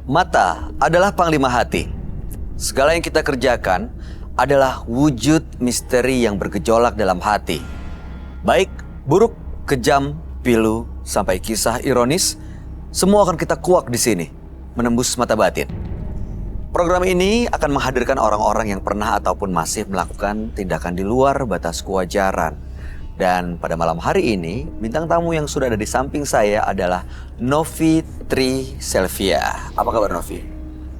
Mata adalah panglima hati. Segala yang kita kerjakan adalah wujud misteri yang bergejolak dalam hati. Baik, buruk, kejam, pilu, sampai kisah ironis, semua akan kita kuak di sini, menembus mata batin. Program ini akan menghadirkan orang-orang yang pernah ataupun masih melakukan tindakan di luar batas kewajaran. Dan pada malam hari ini, bintang tamu yang sudah ada di samping saya adalah Novi Tri Selvia. Apa kabar Novi?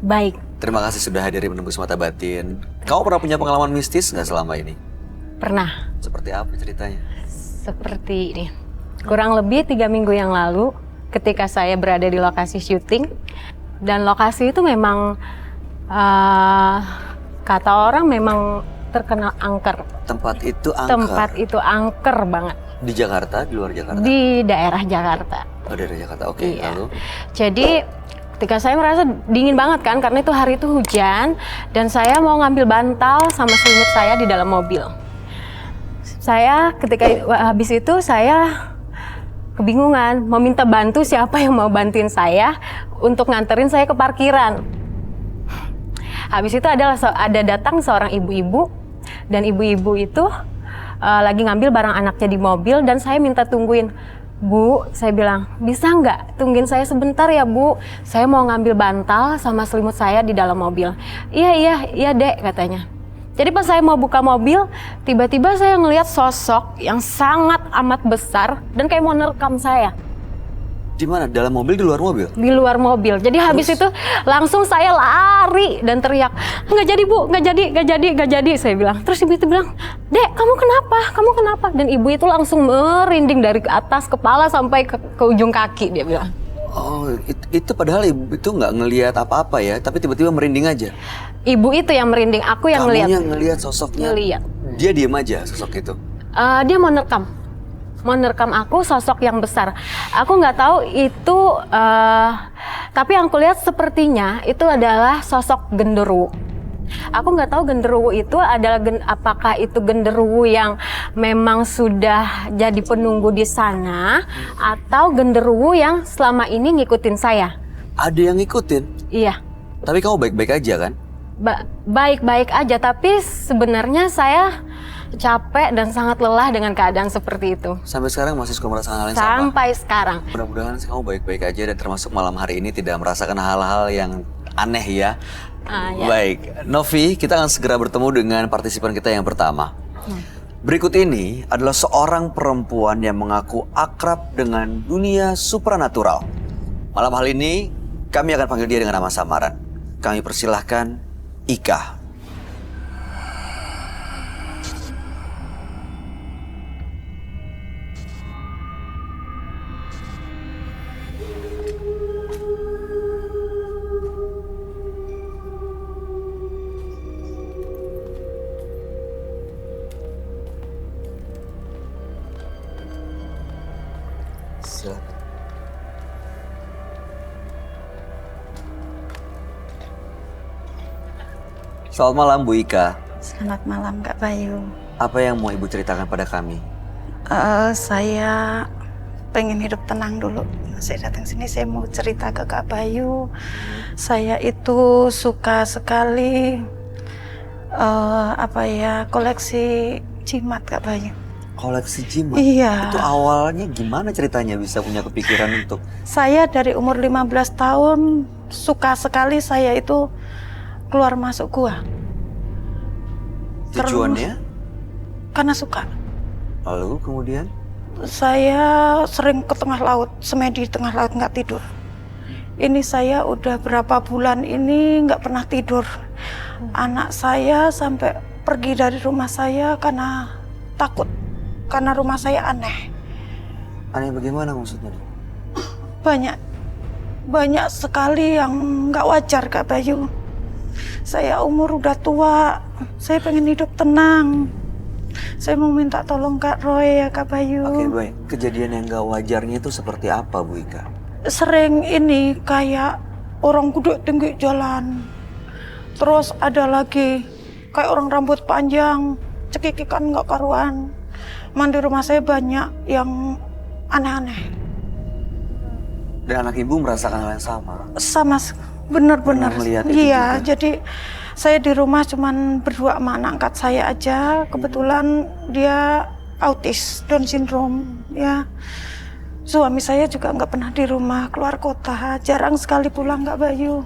Baik. Terima kasih sudah hadir menembus mata batin. Kamu pernah punya pengalaman mistis nggak selama ini? Pernah. Seperti apa ceritanya? Seperti ini. Kurang lebih 3 minggu yang lalu, ketika saya berada di lokasi syuting, dan lokasi itu memang, kata orang memang terkenal angker. Tempat itu angker? Tempat itu angker banget. Di Jakarta, di luar Jakarta? Di daerah Jakarta. Oh, daerah Jakarta, oke. Iya. Lalu? Jadi ketika saya merasa dingin banget kan, karena itu hari itu hujan, dan saya mau ngambil bantal sama selimut saya di dalam mobil. Saya ketika habis itu saya kebingungan, mau minta bantu siapa yang mau bantuin saya untuk nganterin saya ke parkiran. Habis itu ada datang seorang ibu-ibu, dan ibu-ibu itu lagi ngambil barang anaknya di mobil, dan saya minta tungguin. Bu, saya bilang, bisa nggak tungguin saya sebentar ya Bu? Saya mau ngambil bantal sama selimut saya di dalam mobil. Iya dek, katanya. Jadi pas saya mau buka mobil, tiba-tiba saya ngelihat sosok yang sangat amat besar dan kayak mau nerekam saya. Di mana? Dalam mobil, di luar mobil? Di luar mobil. Jadi habis itu langsung saya lari dan teriak, nggak jadi Bu, nggak jadi, saya bilang. Terus ibu itu bilang, Dek, kamu kenapa? Dan ibu itu langsung merinding dari atas kepala sampai ke ujung kaki, dia bilang. Oh, itu padahal ibu itu nggak ngelihat apa-apa ya, tapi tiba-tiba merinding aja. Ibu itu yang merinding, aku yang ngelihat. Kamunya ngelihat sosoknya? Ngelihat. Dia diem aja sosok itu? Dia mau nerekam aku, sosok yang besar. Aku nggak tahu itu, tapi yang aku lihat sepertinya itu adalah sosok genderuwo. Aku nggak tahu genderuwo itu adalah apakah itu genderuwo yang memang sudah jadi penunggu di sana, atau genderuwo yang selama ini ngikutin saya. Ada yang ngikutin? Iya. Tapi kamu baik-baik aja kan? Baik-baik aja, tapi sebenarnya saya capek dan sangat lelah dengan keadaan seperti itu. Sampai sekarang masih suka merasakan hal yang sama? Sampai sekarang. Mudah-mudahan kamu baik-baik aja dan termasuk malam hari ini tidak merasakan hal-hal yang aneh ya. Ya. Baik, Novi, kita akan segera bertemu dengan partisipan kita yang pertama. Berikut ini adalah seorang perempuan yang mengaku akrab dengan dunia supranatural. Malam hari ini kami akan panggil dia dengan nama samaran. Kami persilahkan Ika. Silakan. Selamat malam Bu Ika. Selamat malam Kak Bayu. Apa yang mau Ibu ceritakan pada kami? Saya pengen hidup tenang dulu. Saya datang sini saya mau cerita ke Kak Bayu. Saya itu suka sekali koleksi jimat Kak Bayu. Koleksi jimat? Iya. Itu awalnya gimana ceritanya bisa punya kepikiran untuk? Saya dari umur 15 tahun suka sekali saya itu keluar masuk gua. Tujuannya? Karena suka. Lalu kemudian? Saya sering ke tengah laut, semedi di tengah laut nggak tidur. Ini saya udah berapa bulan ini nggak pernah tidur. Anak saya sampai pergi dari rumah saya karena takut. Karena rumah saya aneh. Aneh bagaimana maksudnya? Banyak sekali yang nggak wajar Kak Bayu. Saya umur udah tua, saya pengen hidup tenang. Saya mau minta tolong Kak Roy ya Kak Bayu. Oke baik, kejadian yang nggak wajarnya itu seperti apa Bu Ika? Sering ini kayak orang duduk tinggi jalan. Terus ada lagi kayak orang rambut panjang, cekikikan nggak karuan. Mandi rumah saya banyak yang aneh-aneh. Dan anak Ibu merasakan hal yang sama? Benar-benar. Pernah melihat itu Iya, juga? jadi saya di rumah cuman berdua sama anak angkat saya aja. Kebetulan dia autis, Down syndrome, ya. Suami saya juga nggak pernah di rumah, keluar kota, jarang sekali pulang Kak Bayu.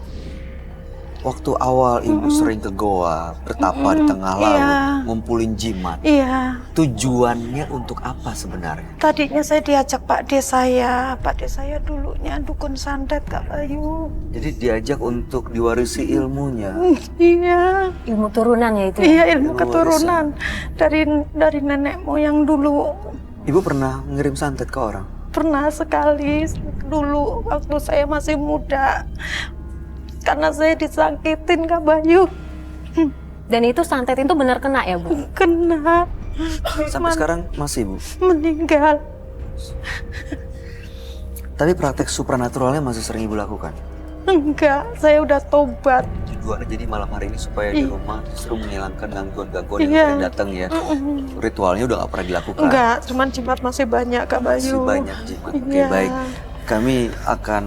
Waktu awal ibu sering ke goa, bertapa di tengah laut, Iya. ngumpulin jimat. Iya, Tujuannya untuk apa sebenarnya? tadinya saya diajak Pak D saya dulunya dukun santet Kak Bayu. Jadi diajak untuk diwarisi ilmunya. Iya, Ilmu turunan ya itu. iya ilmu Ilmu keturunan dari nenek moyang dulu. Ibu pernah ngirim santet ke orang? Pernah sekali dulu waktu saya masih muda. Karena saya disakitin Kak Bayu. Dan itu santet itu benar kena ya, Bu? Kena. Sampai sekarang masih, Bu. Meninggal. Tapi praktek supranaturalnya masih sering ibu lakukan. Enggak, saya udah tobat. Tujuannya jadi malam hari ini supaya di rumah justru menghilangkan gangguan-gangguan yang Iya. sering datang ya. Ritualnya udah gak pernah dilakukan. Enggak, cuman jimat masih banyak Kak Masih Bayu. banyak jimat. Oke, Iya. baik. Kami akan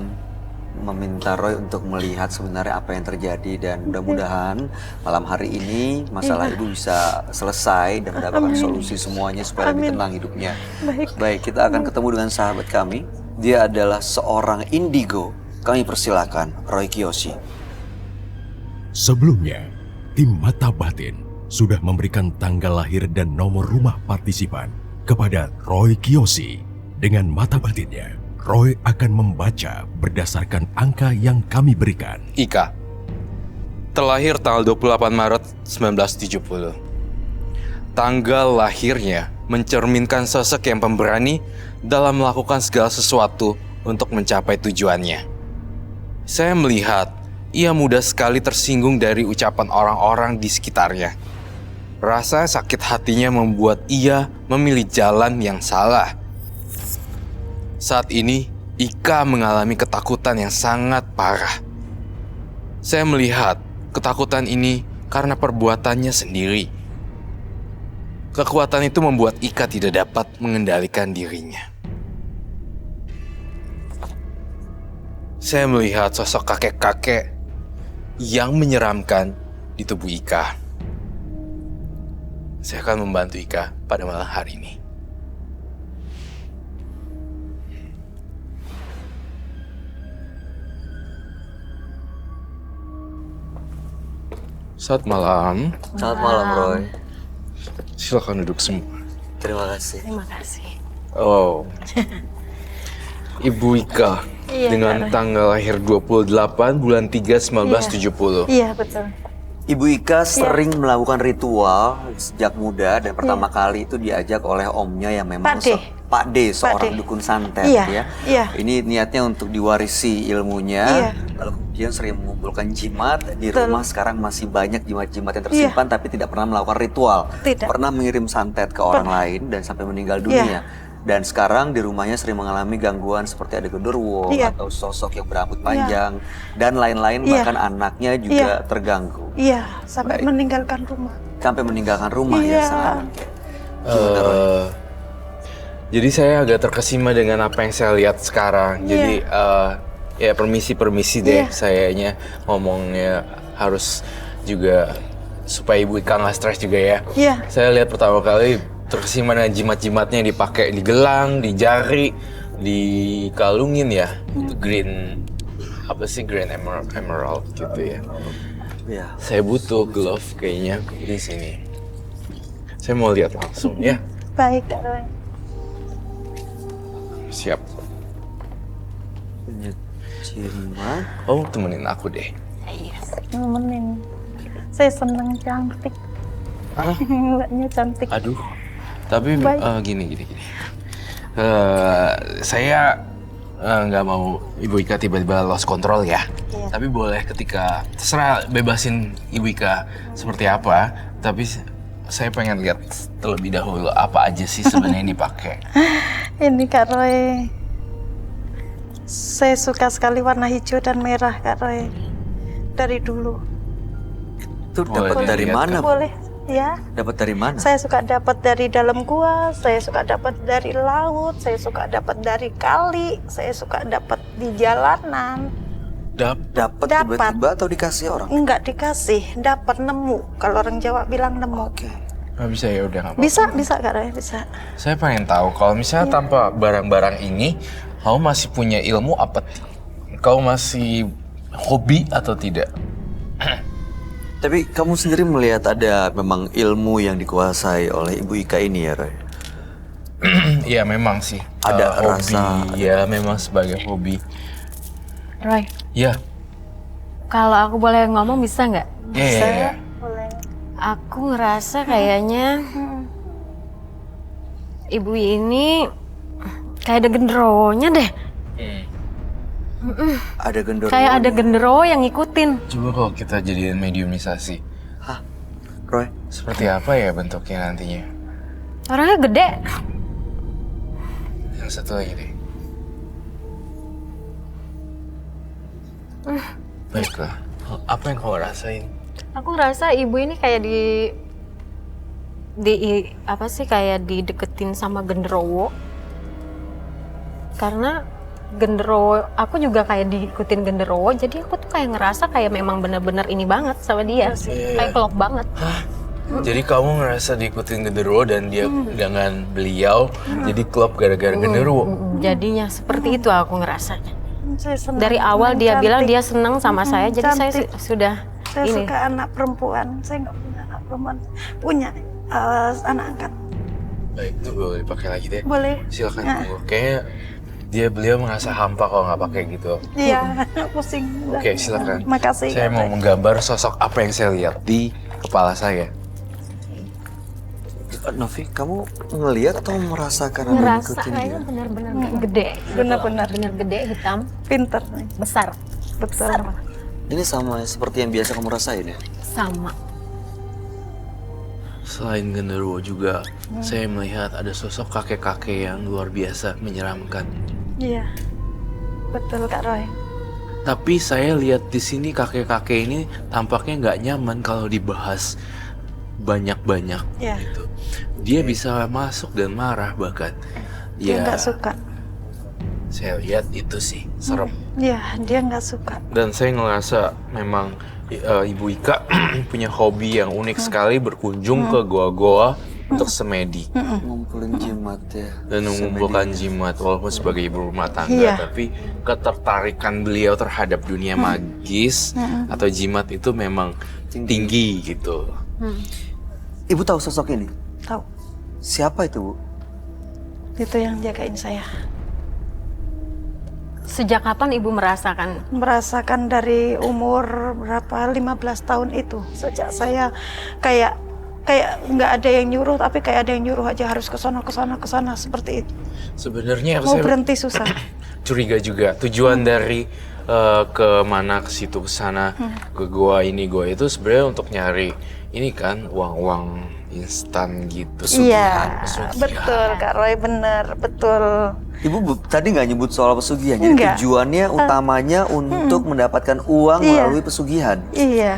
meminta Roy untuk melihat sebenarnya apa yang terjadi dan mudah-mudahan malam hari ini masalah ibu bisa selesai dan mendapatkan solusi semuanya supaya lebih tenang hidupnya. Baik. Baik, kita akan ketemu dengan sahabat kami. Dia adalah seorang indigo. Kami persilakan Roy Kiyoshi. Sebelumnya, tim Mata Batin sudah memberikan tanggal lahir dan nomor rumah partisipan kepada Roy Kiyoshi. Dengan mata batinnya, Roy akan membaca berdasarkan angka yang kami berikan. Ika, terlahir tanggal 28 Maret 1970. Tanggal lahirnya mencerminkan sosok yang pemberani dalam melakukan segala sesuatu untuk mencapai tujuannya. Saya melihat ia mudah sekali tersinggung dari ucapan orang-orang di sekitarnya. Rasa sakit hatinya membuat ia memilih jalan yang salah. Saat ini, Ika mengalami ketakutan yang sangat parah. Saya melihat ketakutan ini karena perbuatannya sendiri. Kekuatan itu membuat Ika tidak dapat mengendalikan dirinya. Saya melihat sosok kakek-kakek yang menyeramkan di tubuh Ika. Saya akan membantu Ika pada malam hari ini. Selamat malam. Selamat malam, Roy. Silakan duduk semua. Terima kasih. Terima kasih. Oh. Ibu Ika dengan tanggal lahir 28 bulan 3 1970. Iya, betul. Ibu Ika sering melakukan ritual sejak muda dan pertama kali itu diajak oleh omnya yang memang Pak D. Pak D, seorang D. dukun santet Iya, ya. iya. Ini niatnya untuk diwarisi ilmunya. Iya. Lalu kemudian sering mengumpulkan jimat di Betul. rumah. Sekarang masih banyak jimat-jimat yang tersimpan tapi tidak pernah melakukan ritual. Tidak. Pernah mengirim santet ke orang lain dan sampai meninggal dunia. Dan sekarang di rumahnya sering mengalami gangguan seperti ada genderuwo Iya. atau sosok yang berambut panjang dan lain-lain, Iya. bahkan anaknya juga Iya. terganggu. Iya, sampai Baik. meninggalkan rumah. Sampai meninggalkan rumah ya Iya. sangat. Gimana, Roy? Jadi saya agak terkesima dengan apa yang saya lihat sekarang. Jadi ya permisi deh, Iya. sayanya ngomongnya harus juga supaya Ibu Ika nggak stres juga ya. Iya. Saya lihat pertama kali terkesima dengan jimat-jimatnya yang dipakai di gelang, di jari, dikalungin ya. Itu green apa sih, green emerald gitu ya. Ya. Saya butuh glove kayaknya di sini. Saya mau lihat langsung ya. Baik, Kak Roy. Siap. Punya jimat. Oh, temenin aku deh. Nemenin. Saya senang cantik. Mbaknya cantik. Aduh. Tapi Baik. gini. Saya nggak mau Ibu Ika tiba-tiba lost control ya. Iya. Tapi boleh ketika terserah bebasin Ibu Ika seperti apa. Tapi saya pengen lihat terlebih dahulu apa aja sih sebenarnya yang dipakai. Ini Kak Roy. Saya suka sekali warna hijau dan merah Kak Roy. Dari dulu. Itu Boleh dapat dari dilihat, mana? Kak? Bu? Boleh ya? Dapat dari mana? Saya suka dapat dari dalam gua, saya suka dapat dari laut, saya suka dapat dari kali, saya suka dapat di jalanan. Dapat Dapat. tiba-tiba atau dikasih orang? Enggak dikasih, dapat nemu. Kalau orang Jawa bilang nemu. Oke. Nggak bisa ya udah nggak apa-apa. Bisa Kak Roy, bisa. Saya pengen tahu kalau misalnya tanpa barang-barang ini, kamu masih punya ilmu apa? Kau masih hobi atau tidak? Tapi kamu sendiri melihat ada memang ilmu yang dikuasai oleh Ibu Ika ini ya, Roy? Iya memang sih. Ada hobi. rasa- Ya memang sebagai hobi. Roy, Ya. kalau aku boleh ngomong bisa nggak? Iya. Boleh. Aku ngerasa kayaknya ibu ini kayak ada genderuwonya deh. Ada gendor. Kayak ada genderuwo yang ngikutin. Coba kalau kita jadiin mediumisasi, Hah, Roy? seperti apa ya bentuknya nantinya? Orangnya gede. Yang satu lagi deh. Baiklah. Apa yang kau rasain? Aku ngerasa ibu ini kayak apa sih, kayak dideketin sama genderuwo. Karena genderuwo, aku juga kayak diikutin genderuwo, jadi aku tuh kayak ngerasa kayak memang bener-bener ini banget sama dia. Kayak klop banget. Jadi kamu ngerasa diikutin genderuwo dan dia dengan beliau jadi klop gara-gara genderuwo. Jadinya seperti itu aku ngerasanya. Saya senang. Dari awal dia Cantik. bilang dia seneng sama saya, jadi saya cantik. sudah Saya ini. suka anak perempuan. Saya nggak punya anak perempuan. Punya anak angkat. Baik, itu boleh dipakai lagi deh. Boleh. Silakan Ya. tunggu. Kayaknya beliau merasa hampa kalau nggak pakai gitu. Iya, pusing. Oke, silakan. Makasih. Saya Kak mau Roy. menggambar sosok apa yang saya lihat di kepala saya. Novi, kamu ngelihat atau merasakan ada yang Ngerasa ngikutin kayaknya dia? benar-benar gede. Benar-benar. Benar gede, hitam, Pinter. besar. Betul. Ini sama seperti yang biasa kamu rasain ya? Sama. Selain genderuwo juga, saya melihat ada sosok kakek-kakek yang luar biasa menyeramkan. Iya. Betul Kak Roy. Tapi saya lihat di sini kakek-kakek ini tampaknya nggak nyaman kalau dibahas banyak-banyak Iya. gitu. Dia bisa masuk dan marah bahkan. Dia Ya, nggak suka. saya lihat itu sih serem. Iya, dia nggak suka. Dan saya ngerasa memang Ibu Ika punya hobi yang unik sekali berkunjung ke goa-goa untuk semedi Ngumpulin jimat ya. dan mengumpulkan jimat walaupun sebagai ibu rumah tangga, Iya. tapi ketertarikan beliau terhadap dunia magis atau jimat itu memang tinggi gitu. Ibu tahu sosok ini? Tahu. Siapa itu, Bu? Itu yang jagain saya. Sejak kapan ibu merasakan? Merasakan dari umur berapa? 15 tahun itu. Sejak saya kayak nggak ada yang nyuruh, tapi kayak ada yang nyuruh aja harus ke sana seperti itu. Sebenarnya Mau saya berhenti susah. curiga juga tujuan dari ke mana, ke situ, ke sana, ke goa ini goa itu sebenarnya untuk nyari ini kan uang-uang instan gitu. Iya, pesugihan. betul Kak Roy, bener, betul. Ibu tadi nggak nyebut soal pesugihan, jadi Enggak. tujuannya utamanya untuk mendapatkan uang Iya. melalui pesugihan. Iya,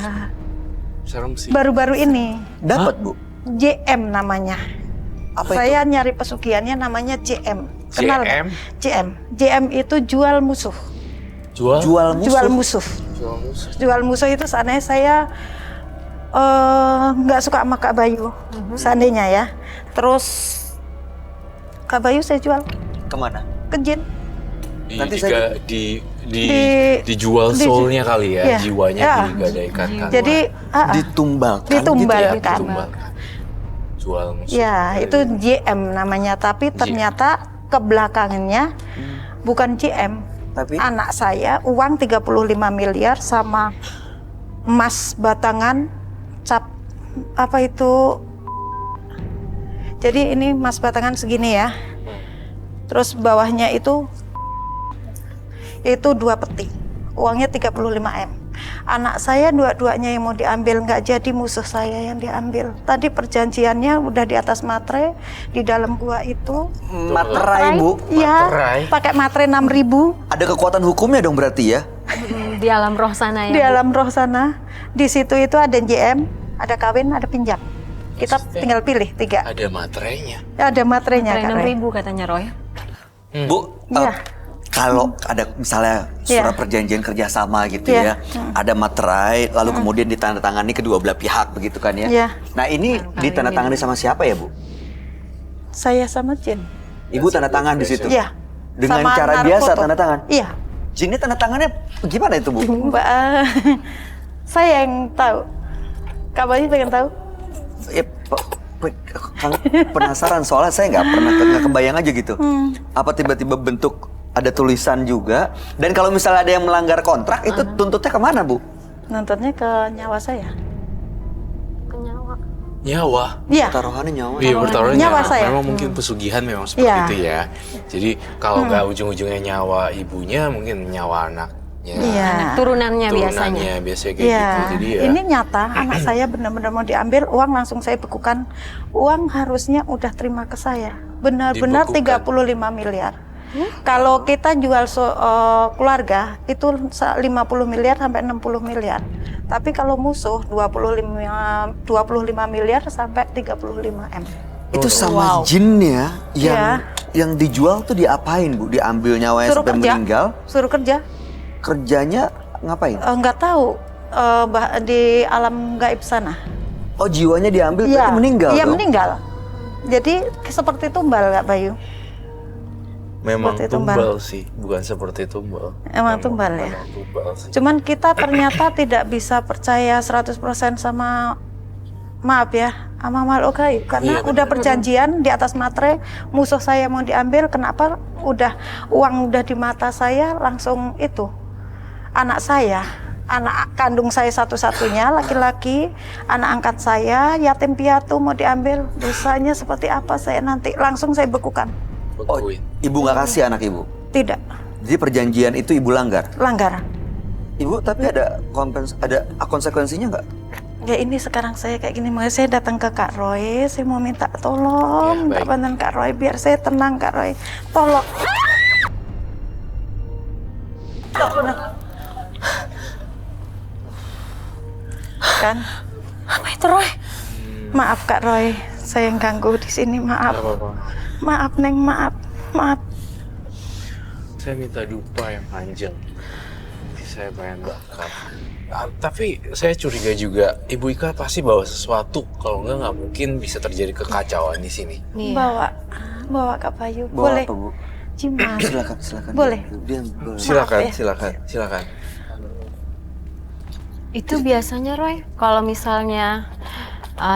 Serem sih. baru-baru ini Dapat, Bu? JM namanya. Apa Saya nyari pesugihannya namanya JM. Kenal nggak? JM? JM itu jual musuh. Jual? Jual musuh? Jual musuh. Jual musuh. Jual musuh itu seandainya saya nggak suka sama Kak Bayu, seandainya ya. Terus Kak Bayu saya jual Kemana? ke jin. Nanti saya- dijual soulnya kali ya, Iya. jiwanya Ya. digadaikan kan. Jadi Ditumbalkan Ditumbalkan. gitu ya? Ditumbalkan. Jual musuh. ya itu JM namanya, tapi ternyata kebelakangannya bukan JM. Tapi Anak saya uang 35 miliar sama emas batangan cap apa itu. Jadi ini emas batangan segini ya. Terus bawahnya itu 2 peti. Uangnya 35 M. Anak saya dua-duanya yang mau diambil, nggak jadi, musuh saya yang diambil. Tadi perjanjiannya udah di atas materai di dalam gua itu. materai, Bu. Iya, Materai? pakai materai 6.000 Ada kekuatan hukumnya dong berarti ya? Di alam roh sana ya. di Bu? alam roh sana. Di situ itu ada JM, ada kawin, ada pinjam. Kita tinggal pilih 3. Ada materainya. Ada materainya, Materai Kak Roy. 6.000 katanya Roy. Bu, Iya. Kalau ada misalnya surat perjanjian kerjasama gitu ya, ada materai, lalu kemudian ditandatangani kedua belah pihak begitu kan ya. Iya. Nah ini ditandatangani sama siapa ya Bu? Saya sama Jin. Ibu tanda tangan di situ? Iya. Dengan Sama cara naruh biasa foto. tanda tangan? Iya. Jinnya tanda tangannya gimana itu Bu? Mbak, saya yang tahu. Kak Bayu pengen tahu? Ya, penasaran soalnya saya nggak kebayang aja gitu. Apa tiba-tiba bentuk ada tulisan juga? Dan kalau misalnya ada yang melanggar kontrak itu tuntutnya kemana Bu? Nuntutnya ke nyawa saya. Nyawa. Iya. Taruhannya nyawa. Iya, bertaruhnya Nyawa saya. memang mungkin pesugihan memang seperti Iya. itu ya. Jadi kalau nggak ujung-ujungnya nyawa ibunya, mungkin nyawa anaknya. Iya. Turunannya biasanya. biasanya kayak Iya. gitu. Jadi ya. Ini nyata anak saya benar-benar mau diambil uang langsung saya bekukan. Uang harusnya udah terima ke saya. Benar-benar Dibekukan. 35 miliar. Kalau kita jual keluarga itu 50 miliar sampai 60 miliar. Tapi kalau musuh 25 miliar sampai 35 M. Itu sama jinnya Iya. yang dijual tuh diapain Bu? Diambil nyawanya Suruh sampai kerja. meninggal? Suruh kerja. Kerjanya ngapain? Nggak tahu di alam gaib sana. Oh jiwanya diambil berarti meninggal Iya dong? meninggal. Jadi seperti tumbal Kak Bayu. Memang seperti tumbal. tumbal sih, bukan seperti tumbal. Emang tumbal ya? Memang tumbal sih. Cuman kita ternyata tidak bisa percaya 100% sama, maaf ya, sama makhluk gaib. Karena Iya, udah perjanjian di atas materai, musuh saya mau diambil, kenapa uang udah di mata saya, langsung itu. Anak saya, anak kandung saya satu-satunya, laki-laki, anak angkat saya, yatim piatu mau diambil, dosanya seperti apa saya nanti, langsung saya bekukan. Oh, ibu nggak kasih anak ibu? Tidak, Jadi perjanjian itu ibu langgar? langgar. Ibu tapi ada konsekuensinya nggak? Ya ini sekarang saya kayak gini, makanya saya datang ke Kak Roy, saya mau minta tolong, Ya, minta baik. bantuan Kak Roy, biar saya tenang Kak Roy, tolong. Kan? Apa itu Roy? Maaf Kak Roy, saya yang ganggu di sini, maaf. Nggak apa-apa. Maaf Neng, maaf, maaf. Saya minta dupa yang panjang. Saya pengen bakar. Tapi saya curiga juga, Ibu Ika pasti bawa sesuatu. Kalau nggak mungkin bisa terjadi kekacauan di sini. Bawa Kak Bayu, Bawa boleh? apa Bu? Jimat. Silakan. Boleh. Dia boleh. Silakan, ya. silakan. Itu biasanya Roy, kalau misalnya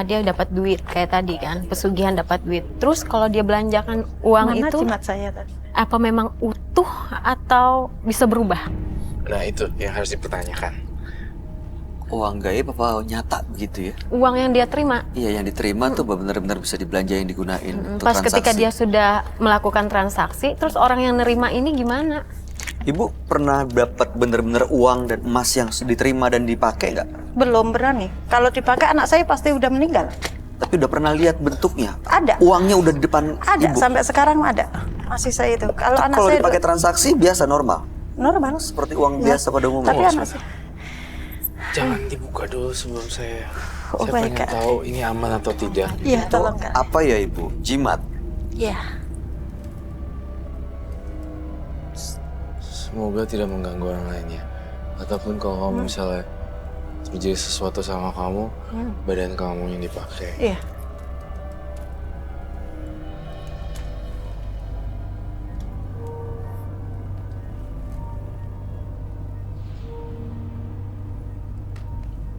dia dapat duit kayak tadi kan, pesugihan dapat duit. Terus kalau dia belanjakan uang Mana itu jimat saya tadi? apa memang utuh atau bisa berubah? Nah itu yang harus dipertanyakan. Uang gaib apa nyata begitu ya? Uang yang dia terima. Iya yang diterima tuh benar-benar bisa dibelanjain, digunain untuk Pas transaksi. ketika dia sudah melakukan transaksi, terus orang yang nerima ini gimana? Ibu pernah dapat benar-benar uang dan emas yang diterima dan dipakai nggak? Belum berani. Kalau dipakai anak saya pasti udah meninggal. Tapi udah pernah lihat bentuknya? Ada. Uangnya udah di depan Ada, ibu? sampai sekarang ada. Masih saya itu. Kalau anak Kalau saya dipakai transaksi biasa normal? normal. Seperti uang Ya. biasa pada umumnya? Tapi anak saya Jangan dibuka dulu sebelum saya. Oh, Saya baik, pengen Kak. tahu ini aman atau tidak. iya tolong Kak. Apa ya ibu? Jimat? Iya. Semoga tidak mengganggu orang lainnya. Ataupun kalau kamu misalnya terjadi sesuatu sama kamu, badan kamu yang dipakai. Iya.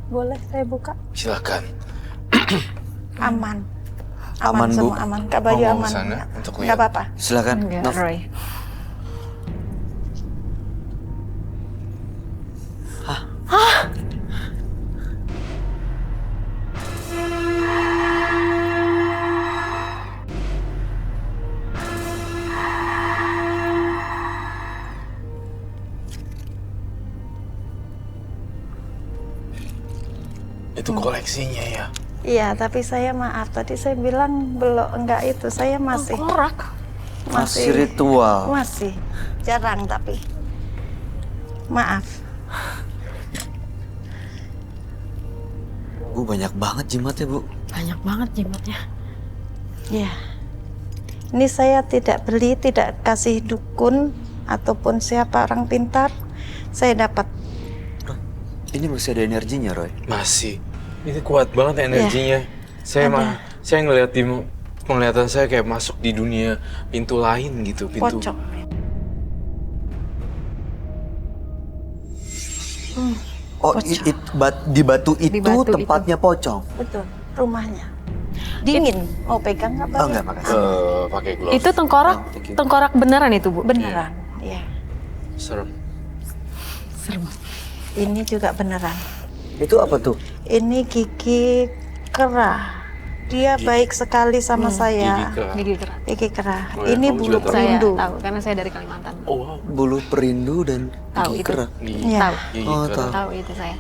Boleh saya buka? Silakan. Aman. Aman, Bu. semua aman. Kak Bayu mau aman. kesana untuk Nggak lihat? apa-apa. Silakan. Nov. Roy. Itu koleksinya ya. Iya, tapi saya maaf. Tadi saya bilang belum, enggak itu. Saya masih Korak. Masih ritual. Masih. Jarang tapi. Maaf. Bu banyak banget jimatnya bu. Banyak banget jimatnya. Ya. Ini saya tidak beli, tidak kasih dukun, ataupun siapa orang pintar, saya dapat. Ini masih ada energinya, Roy. Masih. Ini kuat banget energinya. Saya ngeliat di penglihatan saya kayak masuk di dunia pintu lain gitu, pintu. Pocong. Oh, di batu itu batu tempatnya pocong. Betul, rumahnya. Dingin. Mau pegang nggak, Pak? Oh, enggak, makasih. Pakai glove. Itu tengkorak beneran itu, Bu? Beneran. Iya. Serem. Ini juga beneran. Itu apa tuh? Ini gigi kera. Dia baik sekali sama saya. Gigi kera. Gigi kera. Oh ya, Ini kamu bulu juga tahu. Saya perindu. tahu, karena saya dari Kalimantan. Oh, wow. Bulu perindu dan Tahu gigi itu. kera. Iya. Tahu, Gigi Oh, kera. tahu. tahu itu saya.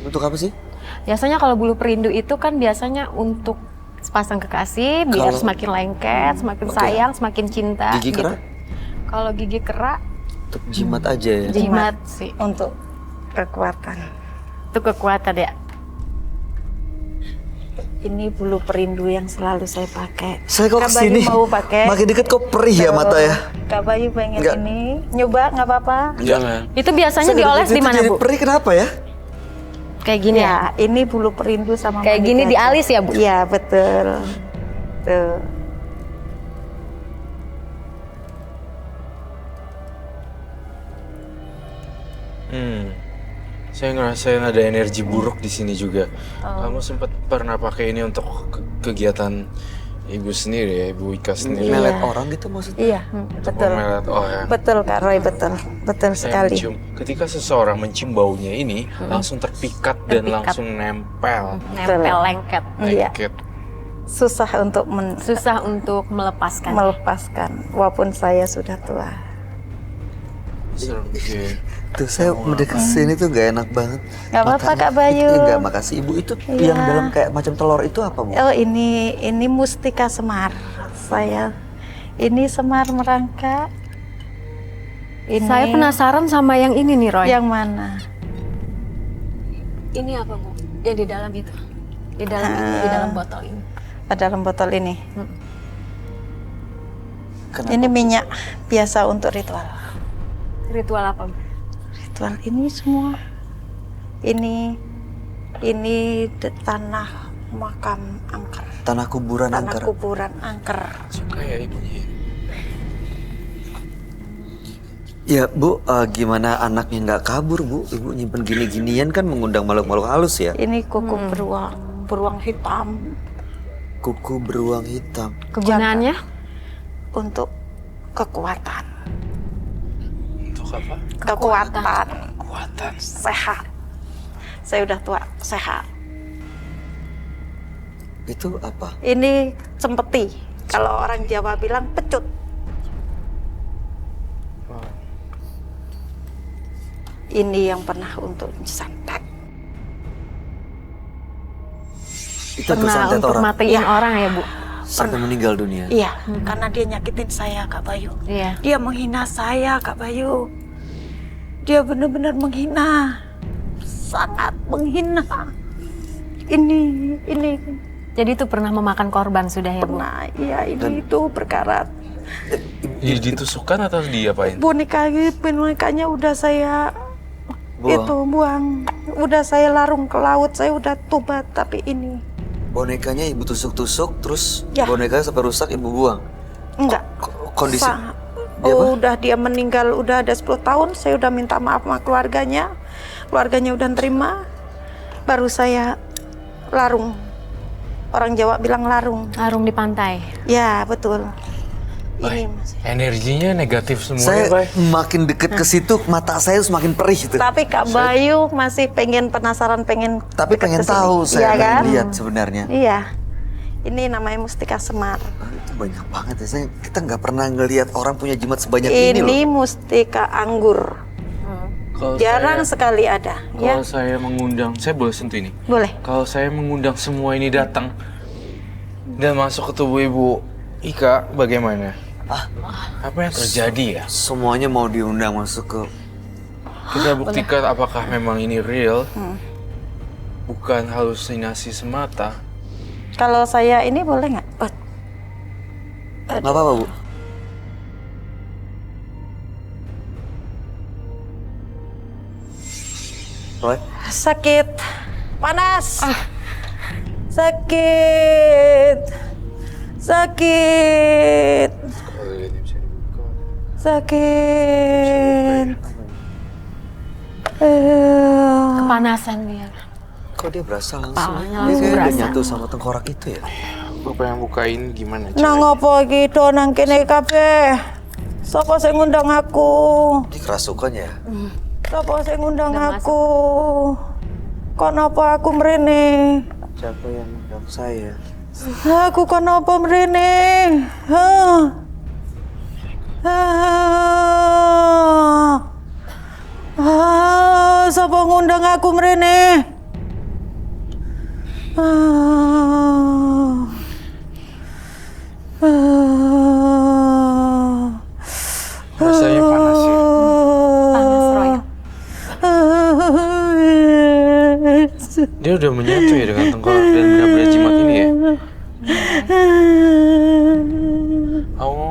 Untuk apa sih? Biasanya kalau bulu perindu itu kan biasanya untuk sepasang kekasih biar Kalau- semakin lengket, semakin sayang, semakin cinta. Gigi kera? Kalau gigi kera, Untuk jimat aja ya. jimat sih. Untuk kekuatan. Itu kekuatan ya. Ini bulu perindu yang selalu saya pakai. Saya kok Kak Bayu kesini mau pakai? makin deket kok perih ya mata ya. Kak Bayu pengen Enggak. ini. Nyoba nggak apa-apa? Jangan. Itu biasanya Saya dioles deket di itu mana, jadi Bu? perih kenapa ya? Kayak gini ya. Ya, ini bulu perindu sama Kayak gini manik di aja. alis ya, Bu? Iya, betul. Tuh. Saya ngerasain ada energi buruk di sini juga. Kamu sempat pernah pakai ini untuk kegiatan ibu sendiri ya, ibu Ika sendiri. Melet orang gitu maksudnya? Iya, betul. Memelet orang. Betul Kak Roy, betul. Betul Saya sekali. mencium. Ketika seseorang mencium baunya ini, langsung terpikat dan Terpikat. langsung nempel. Nempel lengket. Iya. Lengket. Susah untuk Susah untuk melepaskan. melepaskan walaupun saya sudah tua. Serem sih. Tuh saya mendekat sini tuh gak enak banget. Nggak apa-apa, Makanya- Kak Bayu. Enggak, makasih Ibu. Itu Iya. yang dalam kayak macam telur itu apa, Bu? Oh, ini mustika semar. Saya ini semar merangka. Ini Saya penasaran sama yang ini nih, Roy. yang mana? Ini apa, Bu? Yang di dalam itu. Di dalam ini, di dalam botol ini. Dalam botol ini. Kenapa? Ini minyak biasa untuk ritual. Ritual apa, Bu? Ritual ini semua. Ini tanah makam angker. Tanah kuburan Tanah angker. kuburan angker. Suka ya ibunya. Ya Bu, gimana anaknya nggak kabur Bu? Ibu nyimpen gini-ginian kan mengundang makhluk-makhluk halus ya. Ini kuku beruang hitam Kuku beruang hitam. Kegunaannya? untuk kekuatan. Untuk apa? Kekuatan. Kekuatan. Sehat. Saya udah tua, sehat. Itu apa? Ini cempeti. Kalau orang Jawa bilang pecut. Ini yang pernah untuk santet. Itu untuk Pernah santet untuk orang. matiin Iya. orang ya, Bu? Sampai meninggal dunia. Iya, karena dia nyakitin saya, Kak Bayu. Iya. Dia menghina saya, Kak Bayu. Dia benar-benar menghina. Sangat menghina. Ini. Jadi itu pernah memakan korban sudah ya, Bu? Pernah, iya ini itu berkarat. Ditusukkan atau diapain? Bonekanya udah saya Buang. itu buang. Udah saya larung ke laut, saya udah tobat, tapi ini Bonekanya Ibu tusuk-tusuk, terus Ya. bonekanya sampai rusak Ibu buang. enggak. Kondisi Sa- dia apa? udah dia meninggal udah ada 10 tahun, saya udah minta maaf sama keluarganya. Keluarganya udah terima. Baru saya larung. Orang Jawa bilang larung. Larung di pantai. Ya, betul. Bay, Ini Mas. energinya negatif semuanya, Saya Bay. makin deket ke situ, mata saya semakin perih gitu. Tapi Kak Bayu masih pengen penasaran, pengen Tapi dekat pengen ke sini. tahu, Iya saya kan? pengen lihat sebenarnya. Iya. Ini namanya mustika semar. Itu banyak banget ya. Kita nggak pernah ngelihat orang punya jimat sebanyak ini loh. Ini mustika anggur. Kalau Jarang saya, sekali ada, ya. kalau saya mengundang, saya boleh sentuh ini. Boleh. Kalau saya mengundang semua ini datang dan masuk ke tubuh Ibu Ika, bagaimana? Apa yang terjadi ya? Semuanya mau diundang masuk ke. Kita buktikan apakah memang ini real, bukan halusinasi semata. Kalau saya ini boleh nggak? Oh, Nggak apa-apa Bu. Roy? Sakit. Panas. Sakit. Sakit. Sakit. Kepanasan dia. Kok dia berasa langsung? Kepalanya Dia langsung kayak udah berasa. nyatu sama tengkorak itu ya? Gue pengen bukain gimana Nang apa gitu nang kene kabeh? Sapa sing ngundang aku? Dia kerasukan ya? Sapa sing ngundang Udah aku? Kok napa aku mrene? Siapa yang ngundang saya? Aku kok napa mrene? Hah? Sapa ngundang aku mrene? Rasanya panas ya. Panas, Roy. Dia udah menyatu ya dengan tengkorak dan benda-benda jimat ini ya. Kamu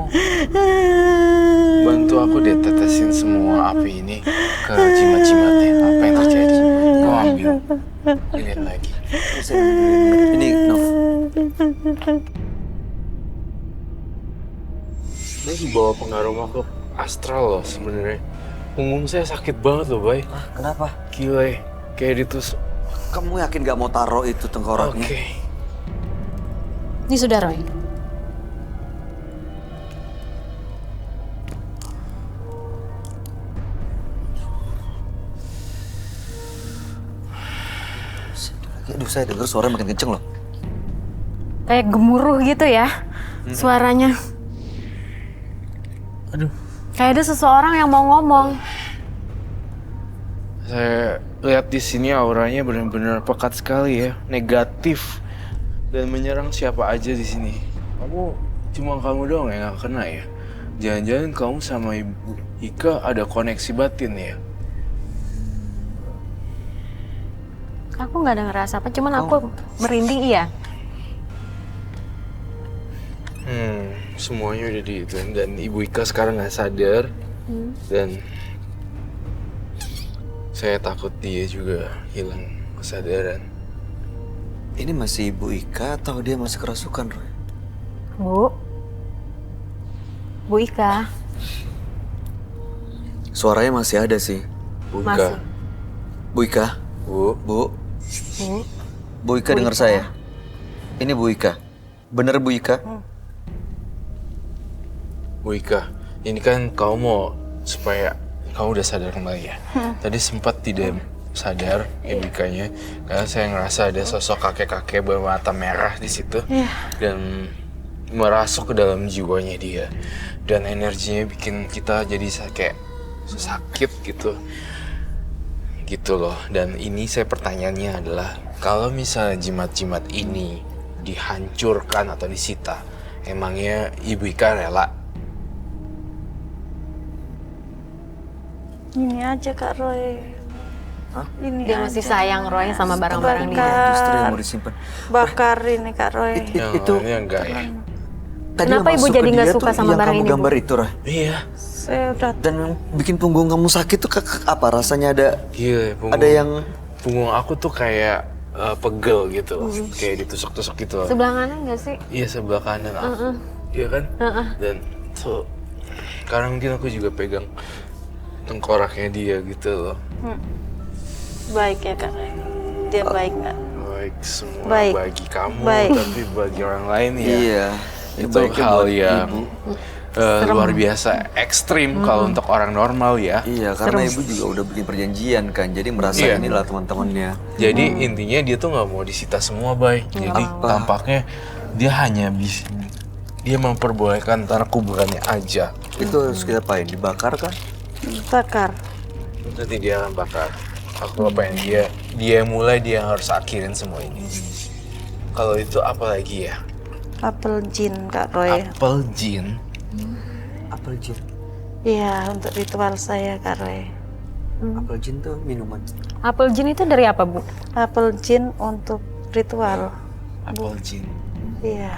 bantu aku deh tetesin semua api ini ke jimat-jimatnya. Apa yang terjadi? Kau ambil. Lihat lagi. Ini, Nov. Ini dibawa pengaruh makhluk astral loh sebenarnya. Punggung saya sakit banget loh, Bay. Kenapa? Gila ya. Kayak ditusuk. Kamu yakin gak mau taruh itu tengkoraknya? Oke. Ini sudah, Roy. Aduh, saya dengar suara makin kenceng loh. Kayak gemuruh gitu ya suaranya. Aduh. Kayak ada seseorang yang mau ngomong. Saya lihat di sini auranya benar-benar pekat sekali ya, negatif dan menyerang siapa aja di sini. Cuma kamu doang yang gak kena ya. Jangan-jangan kamu sama Ibu Ika ada koneksi batin ya? Aku nggak ada ngerasa apa, cuman aku merinding iya. Semuanya udah diituin dan Ibu Ika sekarang nggak sadar dan saya takut dia juga hilang kesadaran. Ini masih Ibu Ika atau dia masih kerasukan, Roy? Bu Ika. Suaranya masih ada sih. Bu Masih. Ika, Bu Ika? Bu, Bu Ika dengar saya? Ini Bu Ika. Bener Bu Ika? Bu Ika, ini kan kamu mau supaya kamu udah sadar kembali ya. Tadi sempat tidak sadar Ibu Ikanya karena saya ngerasa ada sosok kakek-kakek bermata merah di situ dan merasuk ke dalam jiwanya dia dan energinya bikin kita jadi kayak sakit gitu loh. Dan ini saya pertanyaannya adalah kalau misalnya jimat-jimat ini dihancurkan atau disita, emangnya Ibu Ika rela? Ini aja Kak Roy. Ini Dia masih aja. sayang Roy sama barang-barang dia. Justru yang mau disimpan. Bakar ini Kak Roy. Itu Yang enggak ya? tadi Kenapa yang Ibu masuk jadi ke nggak dia suka tuh sama yang barang kamu ini, Bu? gambar itu, Roy. Iya. Saya udah Dan yang bikin punggung kamu sakit tuh apa? Rasanya ada Gila, ada yang punggung aku tuh kayak pegel gitu loh. Kayak ditusuk-tusuk gitu loh. Sebelah kanan nggak sih? Iya, sebelah kanan aku. Iya kan? Dan tuh sekarang mungkin aku juga pegang tengkoraknya dia gitu loh. baik ya Kak Roy. Dia baik nggak? Baik semua Baik. bagi kamu, Baik. tapi bagi orang lain ya. iya. Itu baiknya hal buat yang Ibu. luar biasa ekstrim kalau untuk orang normal ya. Iya, karena Ibu juga udah bikin perjanjian kan. Jadi merasa Iya. inilah teman-temannya. Jadi intinya dia tuh nggak mau disita semua, Bay. Jadi tampaknya dia hanya dia memperbolehkan tanah kuburannya aja. Itu harus kita apain? Dibakar kan? Bakar. Nanti dia akan bakar. Aku pengen dia mulai dia harus akhirin semua ini. Kalau itu apa lagi ya? Apel jin Kak Roy. Apel jin. Apel jin. Iya, untuk ritual saya Kak Roy. Apel jin tuh minuman. Apel jin itu dari apa, Bu? Apel jin untuk ritual. Apel jin. Iya.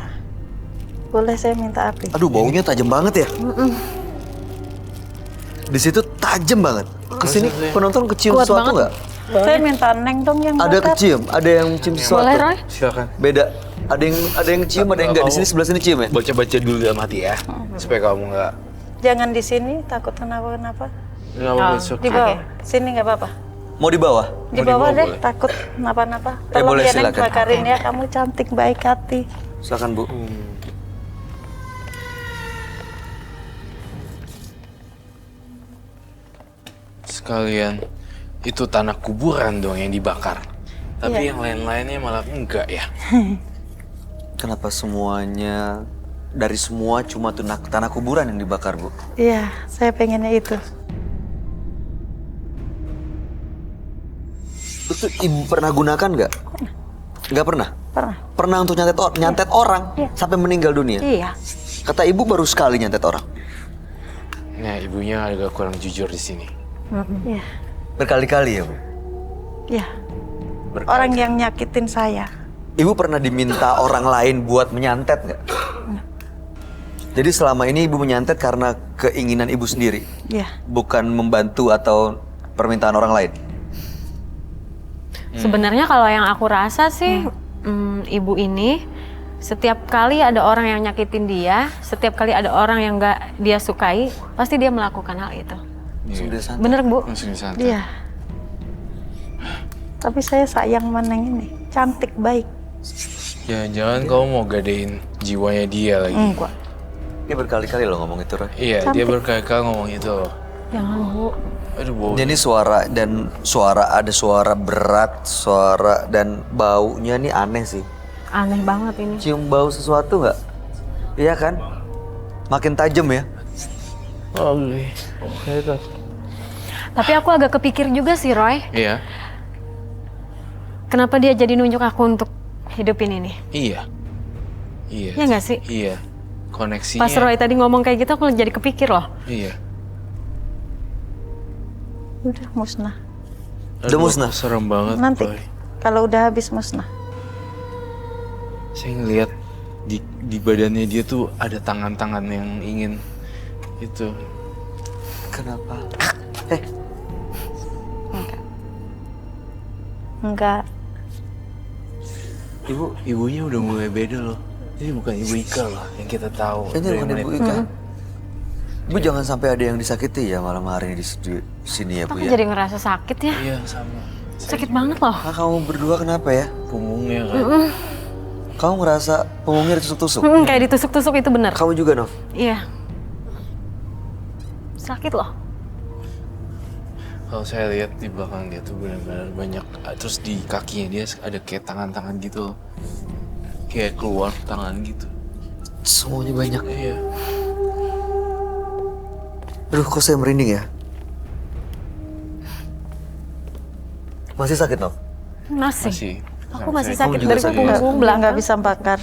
Boleh saya minta api? Aduh, baunya tajam banget ya. Di situ tajam banget. Kesini Maksudnya? penonton kecium Kuat sesuatu banget. nggak? Saya minta Neng dong yang Ada bakar. kecium, ada yang cium sesuatu. Boleh, Roy? Silakan. Beda. Ada yang cium, ada yang enggak. Di sini sebelah sini cium ya? Baca-baca dulu dalam hati ya, supaya kamu nggak Jangan di sini, takut kenapa-kenapa. besok. Di bawah. Sini nggak apa-apa. Mau di bawah? Di Mau di bawah bawah deh, boleh. takut kenapa-napa. boleh, ya Neng silakan. bakarin ya, kamu cantik baik hati. Silakan Bu. Sekalian itu tanah kuburan dong yang dibakar. Tapi Iya. yang lain-lainnya malah enggak ya. Kenapa semuanya dari semua cuma tanah kuburan yang dibakar, Bu? Iya, saya pengennya itu. Itu Ibu pernah gunakan nggak? Nggak pernah? Pernah. Pernah untuk nyantet orang Iya. sampai meninggal dunia? Iya. Kata Ibu baru sekali nyantet orang. Nah, ibunya agak kurang jujur di sini. Iya. Berkali-kali ya, Bu? Iya. Orang yang nyakitin saya. Ibu pernah diminta orang lain buat menyantet nggak? Jadi selama ini Ibu menyantet karena keinginan Ibu sendiri? Iya. Bukan membantu atau permintaan orang lain? Sebenarnya kalau yang aku rasa sih, ibu ini setiap kali ada orang yang nyakitin dia, setiap kali ada orang yang nggak dia sukai, pasti dia melakukan hal itu. Sudah santai. Bener, Bu? Langsung disantet. Iya. Tapi saya sayang sama Neng ini. Cantik, baik. Jangan-jangan kamu mau gadein jiwanya dia lagi. Enggak. Dia berkali-kali loh ngomong itu, Roy. Iya, dia berkali-kali ngomong itu loh. Jangan, Bu. Aduh, bau. Jadi ada suara berat, suara dan baunya nih aneh sih. Aneh banget ini. Cium bau sesuatu nggak? Iya kan? Makin tajam ya. Tapi aku agak kepikir juga sih, Roy. Iya, Kenapa dia jadi nunjuk aku untuk hidupin ini? iya. Iya. Iya nggak sih? Iya. Koneksinya. Pas Roy tadi ngomong kayak gitu, aku jadi kepikir loh. Iya. Udah musnah. Udah musnah? Serem banget, Nanti Boy. kalau udah habis musnah. Saya ngeliat di badannya dia tuh ada tangan-tangan yang ingin itu. Kenapa? Enggak. Ibunya udah mulai beda loh. Ini bukan ibu Ika loh yang kita tahu. Ini dari bukan menit- Ibu Ika. Ibu jangan sampai ada yang disakiti ya malam hari ini di sini ya, Bu Aku ya. jadi ngerasa sakit ya. Iya, sama. Sakit banget loh. Ah, kamu berdua kenapa ya? Punggungnya kan. Kamu ngerasa punggungnya ditusuk-tusuk? Kayak ditusuk-tusuk itu bener. Kamu juga, Nov? Iya. Sakit loh. Kalau saya lihat di belakang dia tuh benar-benar banyak. Terus di kakinya dia ada kayak tangan-tangan gitu loh. Kayak keluar tangan gitu. Semuanya banyak. Iya. Aduh, kok saya merinding ya? Masih sakit, Nov? Masih. Masih. Aku masih Sama sakit juga dari sakit. punggung Nggak belakang. bisa bakar.